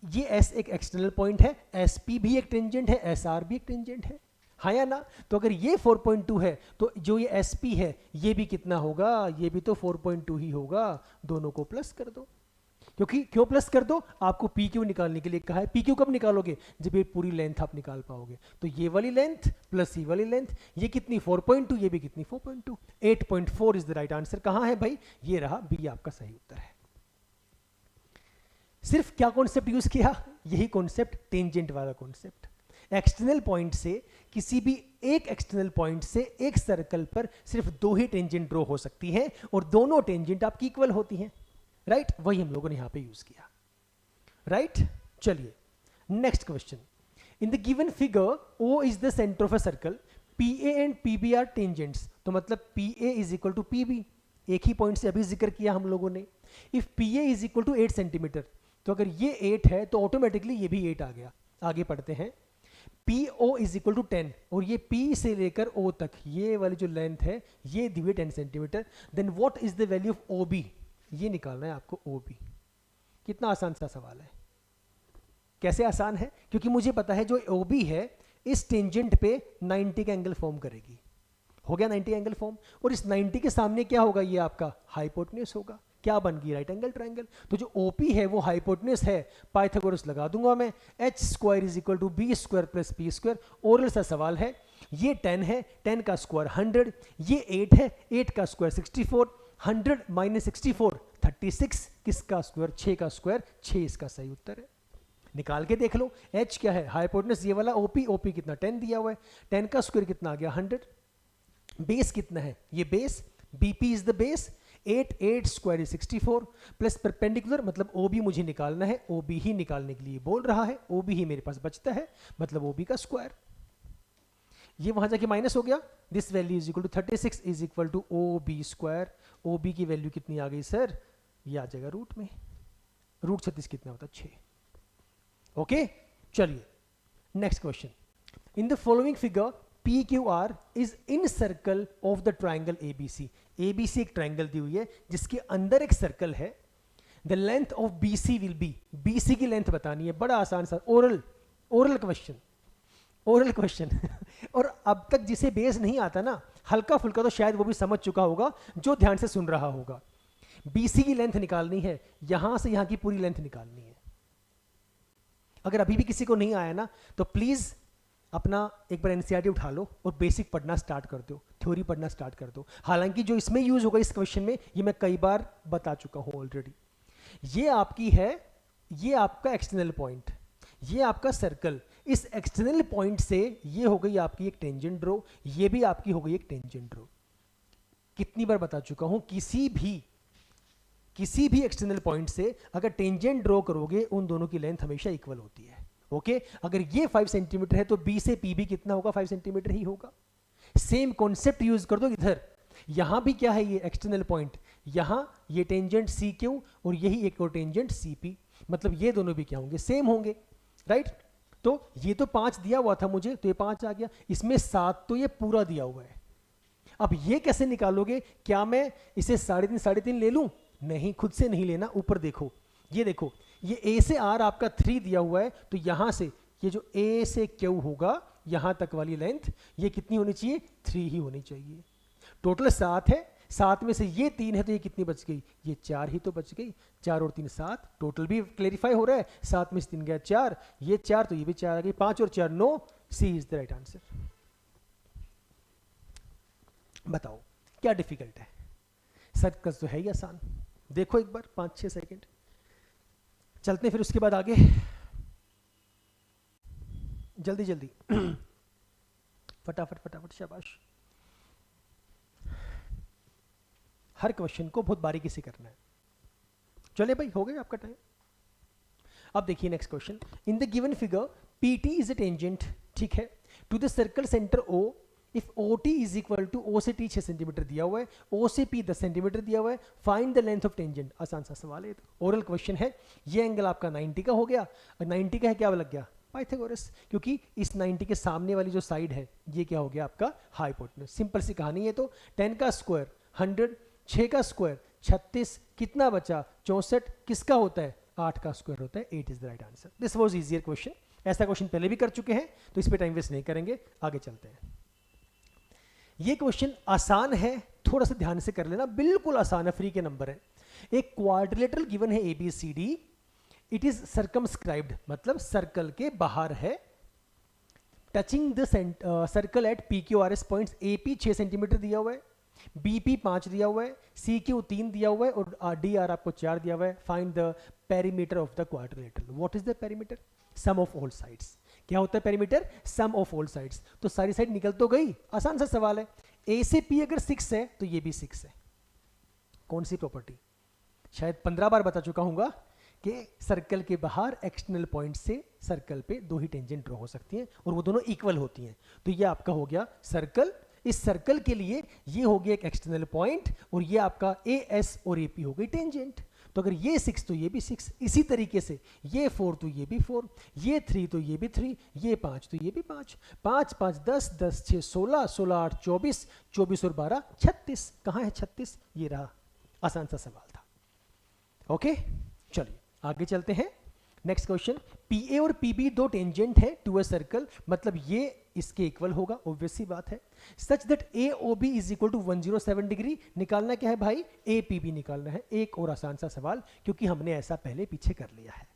ये S एक एक्सटर्नल पॉइंट है, SP भी एक टेंजेंट है, SR भी एक टेंजेंट है, हाँ या ना? तो अगर ये 4.2 है तो जो ये SP है ये भी कितना होगा? ये भी तो 4.2 ही होगा। दोनों को प्लस कर दो। क्योंकि क्यों प्लस कर दो? आपको PQ निकालने के लिए कहा है। PQ कब निकालोगे? जब ये पूरी लेंथ आप निकाल पाओगे। तो ये वाली लेंथ प्लस ये वाली लेंथ, ये कितनी? 4.2, ये भी कितनी? 4.2। 8.4 इज द राइट आंसर। कहां है भाई? ये रहा, बी आपका सही उत्तर है। सिर्फ क्या कॉन्सेप्ट यूज किया? यही कॉन्सेप्ट, टेंजेंट वाला कॉन्सेप्ट। एक्सटर्नल पॉइंट से, किसी भी एक एक्सटर्नल पॉइंट से एक सर्कल पर सिर्फ दो ही टेंजेंट ड्रॉ हो सकती हैं और दोनों टेंजेंट आपकी इक्वल होती हैं। राइट? वही हम लोगों ने यहां पे यूज किया। राइट? चलिए next question. In the given figure O is the center of a circle, PA and PB are tangents. तो मतलब PA is equal to PB, एक ही पॉइंट से अभी जिक्र किया हम लोगों ने। If PA is equal to 8 centimeter, तो अगर ये 8 है तो ऑटोमेटिकली ये भी 8 आ गया। आगे पढ़ते हैं। PO इज इक्वल टू 10, और ये P से लेकर O तक ये वाली जो लेंथ है ये दी हुई 10 centimeter. Then what is the value of OB? ये निकालना है आपको OB। कितना आसान सा सवाल है। कैसे आसान है? क्योंकि मुझे पता है जो OB है इस टेंजेंट पे 90 का एंगल फॉर्म करेगी। हो गया 90 एंगल फॉर्म, और इस 90 के सामने क्या होगा, ये आपका हाइपोटेन्यूज होगा। क्या बन गई, राइट एंगल ट्राइंगल। तो जो ओपी है वो हाइपोटेन्यूज है, पाइथागोरस लगा दूंगा मैं, H square is equal to B square plus P square. Oral सा सवाल है, ये 10 है, 10 का स्क्वायर 100, ये 8 है, 8 का स्क्वायर 64, 100 माइनस 64 36, किसका स्क्वायर, 6 का स्क्वायर 6, इसका सही उत्तर है। निकाल के देख लो, एच क्या है, हाइपोटेन्यूज ये वाला, ओपी, ओपी कितना 10 दिया हुआ है, 10 का स्क्वायर कितना आ गया 100, बेस कितना है, ये base, BP is the base, 8 8 square 64 plus perpendicular, मतलब ओबी मुझे निकालना है, ओबी ही निकालने के लिए बोल रहा है, ओबी ही मेरे पास बचता है, मतलब ओबी का स्क्वायर। ये वहां जाके माइनस हो गया, this value is equal to 36 is equal to O B square. O B की वैल्यू कितनी आ गई सर, ये आ जाएगा रूट में, रूट 36 कितना होता है 6। ओके, चलिए next question. In the following figure PQR is in circle of the triangle ABC। ABC एक ट्राइंगल दी हुई है जिसके अंदर एक सर्कल है। The length of BC will be, BC की लेंथ बतानी है, बड़ा आसान सा ओरल क्वेश्चन, ओरल क्वेश्चन और अब तक जिसे बेस नहीं आता ना, हल्का फुल्का तो शायद वो भी समझ चुका होगा जो ध्यान से सुन रहा होगा। BC की लेंथ निकालनी है, यहां से यहां की पूरी लेंथ निकालनी है। अगर अभी भी किसी को नहीं आया ना तो प्लीज अपना एक बार एनसीईआरटी उठा लो और बेसिक पढ़ना स्टार्ट कर दो, थ्योरी पढ़ना स्टार्ट कर दो। हालांकि जो इसमें यूज होगा इस क्वेश्चन में, ये मैं कई बार बता चुका हूं ऑलरेडी। ये आपकी है, ये आपका एक्सटर्नल पॉइंट, ये आपका सर्कल, इस एक्सटर्नल पॉइंट से ये हो गई आपकी एक टेंजेंट ड्रॉ, ये भी आपकी हो गई एक टेंजेंट ड्रॉ। कितनी बार बता चुका हूं, किसी भी एक्सटर्नल पॉइंट से अगर टेंजेंट ड्रॉ करोगे उन दोनों की लेंथ हमेशा इक्वल होती है। ओके, अगर ये 5 सेंटीमीटर है तो बी से पी भी कितना होगा, 5 सेंटीमीटर ही होगा। सेम कॉन्सेप्ट यूज कर दो इधर, यहां भी क्या है, ये एक्सटर्नल पॉइंट, यहां ये टेंजेंट सी क्यू और यही एक और टेंजेंट सी पी, मतलब ये दोनों भी क्या होंगे, सेम होंगे, राइट। तो ये तो 5 दिया हुआ था मुझे, तो ये 5 आ गया, इसमें 7 तो ये पूरा दिया हुआ है। अब ये कैसे निकालोगे, क्या मैं इसे 3.5 ले लूं, नहीं, खुद से नहीं लेना, ऊपर देखो, ये देखो, ये ए से आर आपका 3 दिया हुआ है, तो यहां से ये जो ए से क्यू होगा यहां तक वाली लेंथ, ये कितनी होनी चाहिए, 3 ही होनी चाहिए। टोटल 7 है, 7 में से ये 3 है तो ये कितनी बच गई, ये 4 ही तो बच गई। 4 और 3 7, टोटल भी क्लेरिफाई हो रहा है, 7 में से 3 गया 4, ये 4 तो ये भी 4 आ गई, 5 और 4 9, सी इज द राइट आंसर। बताओ क्या डिफिकल्ट है, सर्कल तो है ही आसान, देखो एक बार 5-6 सेकेंड, चलते हैं फिर उसके बाद आगे, जल्दी जल्दी फटाफट फटाफट, शाबाश। हर क्वेश्चन को बहुत बारीकी से करना है। चलिए भाई, हो गया आपका टाइम। अब देखिए next question, in the given figure PT is a tangent, ठीक है, to the circle center O, if OT is equal to, O से T 6 सेंटीमीटर दिया हुआ है, O से P 10 सेंटीमीटर दिया हुआ है, find the length of tangent. आसान सा सवाल है, ओरल क्वेश्चन है। ये एंगल आपका 90 का हो गया, और 90 का है क्या लग गया, पाइथागोरस, क्योंकि इस 90 के सामने वाली जो साइड है ये क्या हो गया आपका हाइपोटेन्यूज। सिंपल सी कहानी है। तो 10 का स्क्वायर 100, 6 का स्क्वायर 36, कितना बचा 64, किसका होता है 8 का स्क्वायर होता है, 8 is the right answer. This was easier question, ऐसा क्वेश्चन पहले भी कर चुके हैं तो इस पे टाइम वेस्ट नहीं करेंगे, आगे चलते हैं। ये क्वेश्चन आसान है, थोड़ा सा ध्यान से कर लेना, बिल्कुल आसान है, फ्री के नंबर है। एक क्वाड्रिलेटरल गिवन है ABCD, इट इज सर्कमस्क्राइब्ड, मतलब सर्कल के बाहर है, touching the circle eight PQRS points. AP 6 centimeter दिया हुआ है, BP 5 दिया हुआ है, CQ 3 दिया हुआ है और DR आपको 4 दिया हुआ है। Find the perimeter of the quadrilateral. What is the perimeter, sum of all sides. क्या होता है perimeter, sum of all sides. तो सारी साइड निकल तो गई, आसान सा सवाल है। A से P अगर 6 है तो ये भी 6 है। कौन सी प्रॉपर्टी, शायद 15 बार बता चुका हूंगा कि सर्कल के बाहर एक्सटर्नल पॉइंट से सर्कल पे 2 ही टेंजेंट ड्रॉ हो सकती हैं और वो दोनों इक्वल होती हैं। तो ये आपका हो गया सर्कल, इस सर्कल के लिए ये हो गया एक एक्सटर्नल पॉइंट और ये आपका AS और AP हो गई टेंजेंट। तो अगर ये 6 तो ये भी 6, इसी तरीके से ये 4 तो ये भी 4, ये 3 तो ये भी 3, ये 5 तो ये भी 5, 5 5 10 10 6 16 16 8 24, 24 और 12 36। कहाँ है 36, ये रहा, आसान सा सवाल था। ओके, चलिए आगे चलते हैं। नेक्स्ट क्वेश्चन, पी ए और पी बी दो टेंजेंट है टू अ सर्कल, मतलब ये इसके इक्वल होगा, ऑब्वियस सी बात है। Such that A O B is equal to 107 degree, निकालना क्या है भाई, ए पी बी निकालना है। एक और आसान सा सवाल, क्योंकि हमने ऐसा पहले पीछे कर लिया है,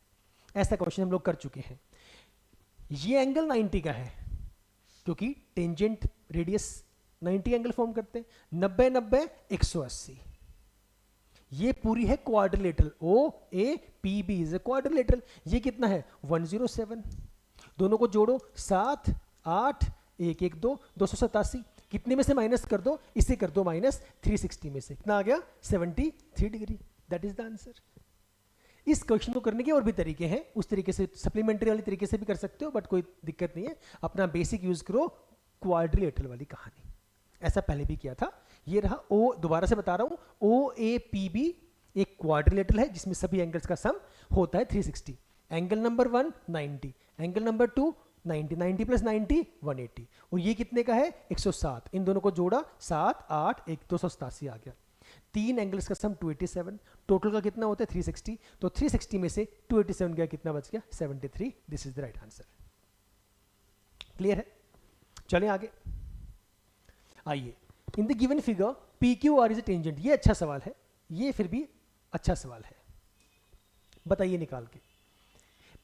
ऐसा क्वेश्चन हम लोग कर चुके हैं। ये एंगल 90 का है, क्योंकि टेंजेंट रेडियस 90 एंगल फॉर्म करते हैं, 90 90 180। ये पूरी है quadrilateral, O A P B is a quadrilateral. ये कितना है 107, दोनों को जोड़ो 7 8 1 1 2 287, कितने में से माइनस कर दो, इसे कर दो माइनस 360 में से, कितना आ गया 73 degree. That is the answer. इस क्वेश्चन को करने के और भी तरीके हैं, उस तरीके से सप्लीमेंट्री वाले तरीके से भी कर सकते हो, बट कोई दिक्कत नहीं है, अपना बेसिक यूज करो क्वाड्रिलेटरल वाली कहानी। ऐसा पहले भी किया था। ये रहा ओ, दोबारा से बता रहा हूं, ओ ए पी बी एक क्वाड्रिलेटरल है जिसमें सभी एंगल्स का सम होता है 360। Angle number 1 90, angle number 2 90, 90 plus 90 180, और ये कितने का है 107। इन दोनों को जोड़ा 7 8 1 287 आ गया। तीन एंगल्स का सम 287, टोटल का कितना होता है 360, तो 360 में से 287 गया, कितना बच गया 73। This is the right answer. Clear है? चलें आगे। आइए, इन the given figure P Q R is a tangent. ये अच्छा सवाल है, ये फिर भी अच्छा सवाल है, बताइए निकाल के।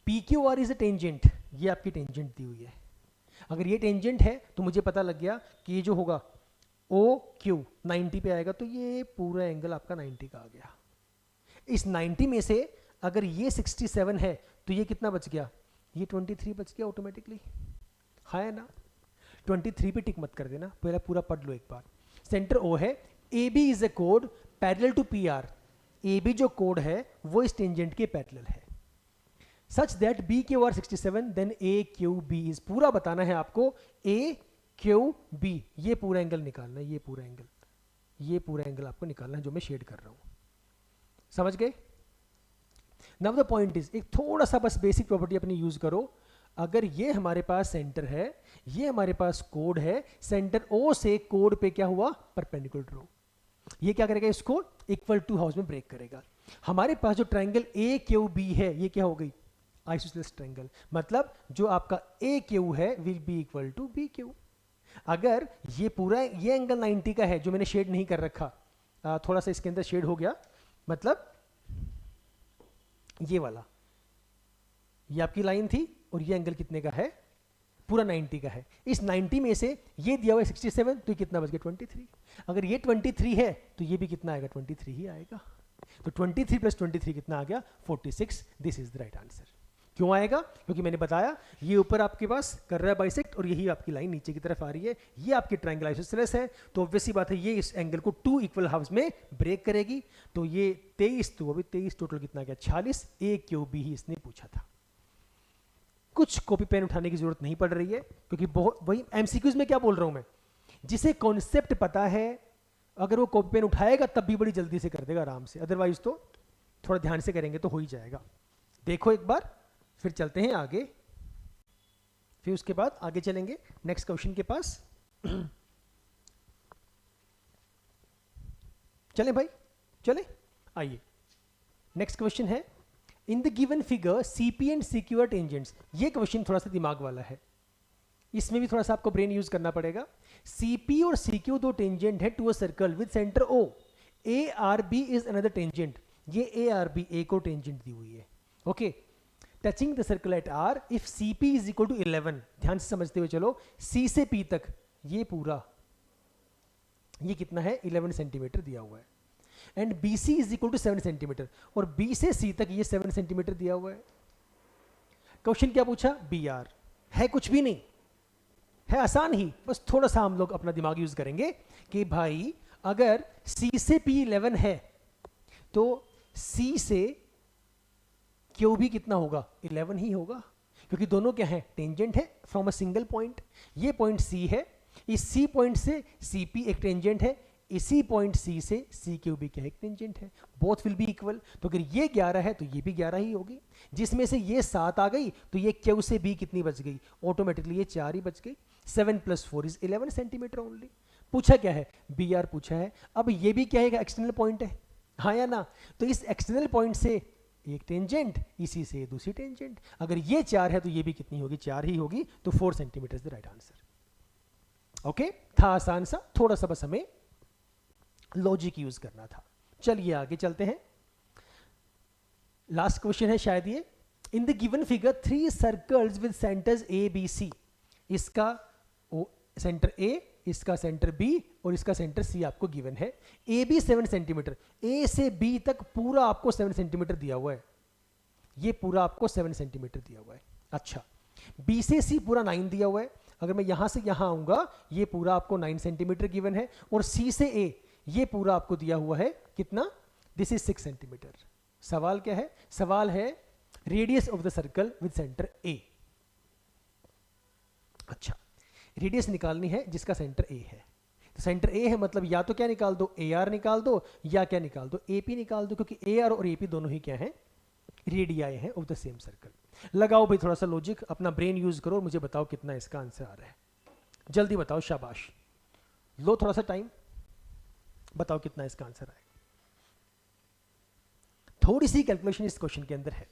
P Q R is a tangent, ये आपकी टेंजेंट दी हुई है। अगर ये टेंजेंट है तो मुझे पता लग गया कि ये जो होगा ओ क्यू 90 पे आएगा, तो ये पूरा एंगल आपका 90 का आ गया। इस 90 में से अगर ये 67 है तो ये कितना बच गया, ये 23 बच गया ऑटोमेटिकली, है ना। 23 पे टिक मत कर देना, पहले पूरा पढ़ लो एक बार। सेंटर ओ है, ए बी इज ए कोड parallel to P R. A B जो कोड है वो इस टेंजेंट के पैरेलल है, such that B Q R 67 then A Q B is, पूरा बताना है आपको, ए क्यू बी, ये पूरा एंगल निकालना है, ये पूरा एंगल, ये पूरा एंगल आपको निकालना है जो मैं शेड कर रहा हूं। समझ गए? नाउ द पॉइंट इज, एक थोड़ा सा बस बेसिक प्रॉपर्टी अपनी यूज करो। अगर ये हमारे पास सेंटर है, ये हमारे पास कोड है, सेंटर ओ से कोड पे क्या हुआ परपेंडिकुलर ड्रॉ, ये क्या करेगा, इसको इक्वल टू हाउस में ब्रेक करेगा। हमारे पास जो ट्रायंगल ए क्यू बी है, ये क्या हो गई आइसोसेलेस ट्रायंगल, मतलब जो आपका ए क्यू है will be equal to B Q. अगर ये पूरा ये एंगल 90 का है जो मैंने शेड नहीं कर रखा, थोड़ा सा इसके अंदर शेड हो गया, मतलब ये वाला, ये आपकी लाइन थी और ये एंगल कितने का है, पूरा 90 का है। इस 90 में से ये दिया हुआ है 67, तो ये कितना बच गया 23। अगर ये 23 है तो ये भी कितना आएगा 23 ही आएगा, तो 23 प्लस 23 कितना आ गया 46। This is the right answer. क्यों आएगा, क्योंकि मैंने बताया ये ऊपर आपके पास कर रहा है बाइसेक्ट और यही आपकी लाइन नीचे की तरफ आ रही है, ये आपकी ट्रायंगल आइसोसेलेस है, तो ऑब्वियस सी बात है ये इस एंगल को 2 इक्वल हाफ्स में ब्रेक करेगी। तो ये 23, तो अभी 23 टोटल कितना गया 46, ए क्यू बी ही इसने पूछा था। कुछ कॉपी पेन उठाने की जरूरत नहीं पड़ रही है, क्योंकि बहुत वही एमसीक्यूज में क्या बोल रहा हूं मैं, जिसे कॉन्सेप्ट पता है अगर वो कॉपी पेन उठाएगा तब भी बड़ी जल्दी से कर देगा आराम से, अदरवाइज तो थोड़ा ध्यान से करेंगे तो हो ही जाएगा। देखो एक बार, फिर चलते हैं आगे, फिर उसके बाद आगे चलेंगे नेक्स्ट क्वेश्चन के पास। चले भाई, चले आइए। नेक्स्ट क्वेश्चन है, in the given figure CP and CQ are tangents. ये क्वेश्चन थोड़ा सा दिमाग वाला है, इसमें भी थोड़ा सा आपको ब्रेन यूज करना पड़ेगा। सीपी और सीक्यू दो टेंजेंट है to a circle with center O, A R B is another tangent. ये ए आर बी ए को टेंजेंट दी हुई है, okay. Touching the circle at R if C P is equal to 11, ध्यान से समझते हुए चलो, सी से पी तक ये पूरा, ये कितना है 11 सेंटीमीटर दिया हुआ है, and B C is equal to 7 centimeter, और बी से सी तक ये 7 सेंटीमीटर दिया हुआ है। क्वेश्चन क्या पूछा, बी आर है, कुछ भी नहीं है, आसान ही, बस थोड़ा सा हम लोग अपना दिमाग यूज करेंगे कि भाई अगर सी से पी 11 है तो सी से क्यू भी कितना होगा 11 ही होगा, क्योंकि दोनों क्या है टेंजेंट है फ्रॉम अ सिंगल पॉइंट। ये पॉइंट सी है, इस सी पॉइंट से सी पी एक टेंजेंट है, इसी पॉइंट सी से सी क्यू भी क्या एक टेंजेंट है, बोथ विल बी इक्वल। तो अगर ये 11 है तो ये भी 11 ही होगी, जिसमें से ये 7 आ गई तो ये क्यू से बी कितनी बच गई, ऑटोमेटिकली ये 4 ही बच गई। 7 + 4 इज 11 सेंटीमीटर ओनली। पूछा क्या है, बी आर पूछा है। अब ये भी क्या है, एक्सटर्नल पॉइंट है, हाँ या ना। तो इस एक्सटर्नल पॉइंट से एक टेंजेंट, इसी से दूसरी टेंजेंट। अगर ये 4 है तो ये भी कितनी होगी, 4 ही होगी, तो 4 centimetre is the right answer. Okay, था आसान सा, थोड़ा सा बस हमें लॉजिक यूज करना था। चलिए आगे चलते हैं। लास्ट क्वेश्चन है शायद ये। In the given figure 3 circles with centers A B C, इसका सेंटर ए, इसका सेंटर बी और इसका सेंटर सी आपको गिवन है। ए बी 7 सेंटीमीटर, ए से बी तक पूरा आपको 7 सेंटीमीटर दिया हुआ है, ये पूरा आपको 7 सेंटीमीटर दिया हुआ है। अच्छा, बी से सी पूरा 9 दिया हुआ है। अगर मैं यहां से यहां आऊंगा, ये पूरा आपको 9 सेंटीमीटर गिवन है, और सी से ए ये पूरा आपको दिया हुआ है कितना, दिस इज 6 सेंटीमीटर। सवाल क्या है, सवाल है radius of the circle with centre A. अच्छा, रेडियस निकालनी है जिसका सेंटर ए है। तो सेंटर ए है मतलब या तो क्या निकाल दो, ए आर निकाल दो, या क्या निकाल दो, ए पी निकाल दो, क्योंकि ए आर और ए पी दोनों ही क्या है, रेडियाई है ऑफ द सेम सर्कल। लगाओ भाई थोड़ा सा लॉजिक, अपना ब्रेन यूज करो और मुझे बताओ कितना इसका आंसर आ रहा है। जल्दी बताओ, शाबाश, लो थोड़ा सा टाइम, बताओ कितना इसका आंसर आएगा। थोड़ी सी कैलकुलेशन इस क्वेश्चन के अंदर है,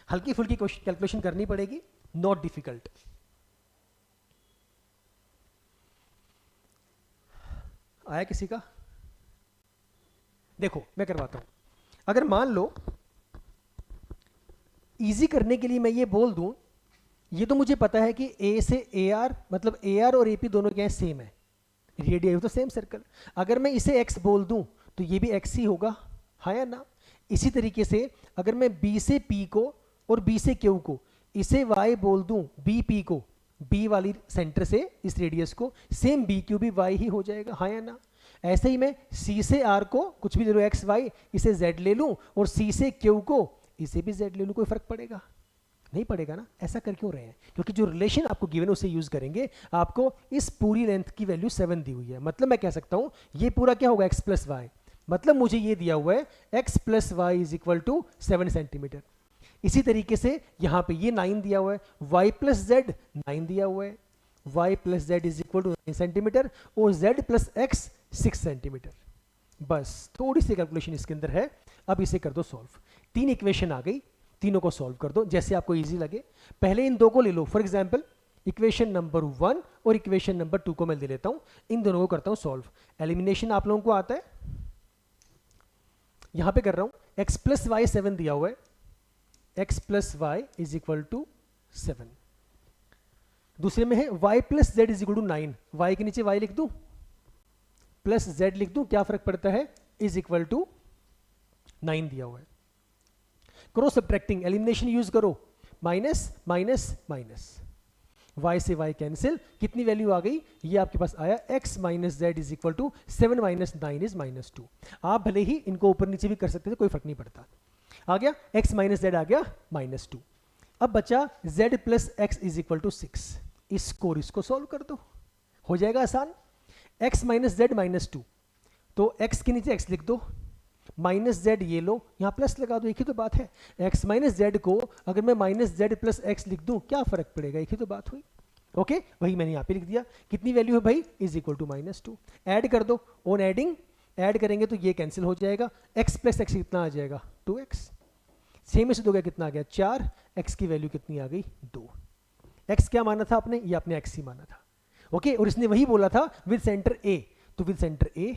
हल्की फुल्की कैलकुलेशन करनी पड़ेगी, नॉट डिफिकल्ट। आया किसी का? देखो मैं करवाता हूं। अगर मान लो इजी करने के लिए मैं ये बोल दूं, ये तो मुझे पता है कि ए से ए आर मतलब ए आर और ए पी दोनों क्या है, सेम है, रेडियस तो सेम सर्कल। अगर मैं इसे x बोल दूं तो ये भी x ही होगा, हाँ या ना। इसी तरीके से अगर मैं b से p को और b से q को इसे y बोल दूं, b p को b वाली सेंटर से इस रेडियस को, सेम b q भी y ही हो जाएगा, हाँ या ना। ऐसे ही मैं c से r को कुछ भी ले लो x y, इसे z ले लूं, और c से q को इसे भी z ले लूं, कोई फर्क पड़ेगा? नहीं पड़ेगा ना। ऐसा कर क्यों रहे हैं? क्योंकि जो रिलेशन आपको गिवन है उसे यूज करेंगे। आपको इस पूरी लेंथ की वैल्यू 7 दी हुई है, मतलब मैं कह सकता हूं ये पूरा क्या होगा, x प्लस वाई, मतलब मुझे ये दिया हुआ है x plus Y is equal to 7 centimeter. इसी तरीके से यहां पे ये 9 दिया हुआ है, y प्लस z 9 दिया हुआ है, y plus z is equal to 9 centimeter, और z प्लस x 6 सेंटीमीटर। बस थोड़ी सी कैलकुलेशन इसके अंदर है, अब इसे कर दो सॉल्व। 3 इक्वेशन आ गई, तीनों को सॉल्व कर दो जैसे आपको इजी लगे। पहले इन दो को ले लो, फॉर एग्जांपल इक्वेशन नंबर 1 और इक्वेशन नंबर 2 को मैं ले लेता हूं, इन दोनों को करता हूं सॉल्व। एलिमिनेशन आप लोगों को आता है, यहां पे कर रहा हूं। x प्लस वाई 7 दिया हुआ है, x plus Y is equal to 7। दूसरे में है y plus Z is equal to 9, y के नीचे y लिख दूं, प्लस z लिख दूं, क्या फर्क पड़ता है, इज इक्वल टू 9 दिया हुआ है। क्रॉस सब्ट्रैक्टिंग, एलिमिनेशन यूज करो, माइनस माइनस माइनस, y से y कैंसिल, कितनी वैल्यू आ गई, ये आपके पास आया x minus Z is equal to 7 minus 9 is minus 2। आप भले ही इनको ऊपर नीचे भी कर सकते थे, कोई फर्क नहीं पड़ता। आ गया x माइनस जेड, आ गया माइनस 2। अब बचा z plus X is equal to 6। इसको सॉल्व कर दो, हो जाएगा आसान। x माइनस जेड माइनस 2, तो x के नीचे x लिख दो, माइनस जेड ये लो, यहां प्लस लगा दो, एक ही तो बात है। x माइनस जेड को अगर मैं माइनस जेड प्लस एक्स लिख दूं, क्या फर्क पड़ेगा, एक ही तो बात हुई। ओके, वही मैंने यहां पे लिख दिया। कितनी वैल्यू है भाई, is equal to minus 2। Add कर दो, ऑन एडिंग ऐड करेंगे तो ये कैंसिल हो जाएगा, x प्लस एक्स कितना आ जाएगा, 2x। 6 में से 2 गया, कितना आ गया, 4। x की वैल्यू कितनी आ गई, 2। x क्या माना था आपने, ये आपने x ही माना था। ओके, और इसने वही बोला था विद सेंटर a, तो विद सेंटर a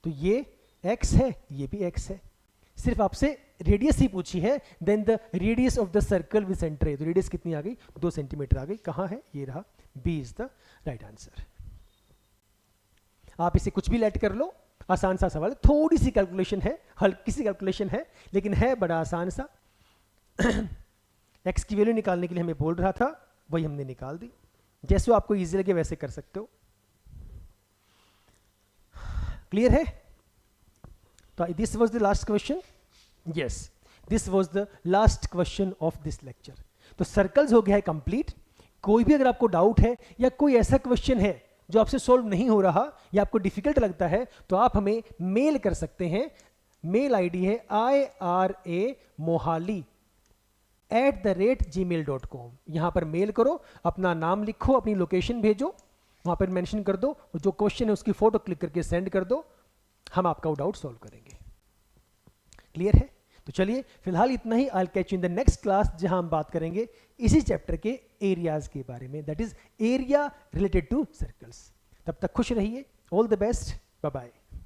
तो ये x है, ये भी x है। सिर्फ आपसे रेडियस ही पूछी है, then the radius of the circle with center a, तो रेडियस कितनी आ गई, 2 सेंटीमीटर आ गई। कहां है, ये रहा, b is the right answer. आप इसे कुछ भी लेट कर लो, आसान सा सवाल है, थोड़ी सी कैलकुलेशन है, हल्की सी कैलकुलेशन है, लेकिन है बड़ा आसान सा। x की वैल्यू निकालने के लिए हमें बोल रहा था, वही हमने निकाल दी। जैसे आपको इजी लगे वैसे कर सकते हो। क्लियर है? तो this was the last question, yes this was the last question of this lecture. तो सर्कल्स हो गया है कंप्लीट। कोई भी अगर आपको डाउट है या कोई ऐसा क्वेश्चन है जो आपसे सॉल्व नहीं हो रहा या आपको डिफिकल्ट लगता है, तो आप हमें मेल कर सकते हैं। मेल आईडी है ira mohali@gmail.com। यहां पर मेल करो, अपना नाम लिखो, अपनी लोकेशन भेजो, वहां पर मेंशन कर दो, और जो क्वेश्चन है उसकी फोटो क्लिक करके सेंड कर दो, हम आपका डाउट सॉल्व करेंगे। क्लियर है? तो चलिए फिलहाल इतना ही। I will catch you in the next class, जहां हम बात करेंगे इसी चैप्टर के एरियाज के बारे में, that is area related to circles. तब तक खुश रहिए, all the best, bye bye.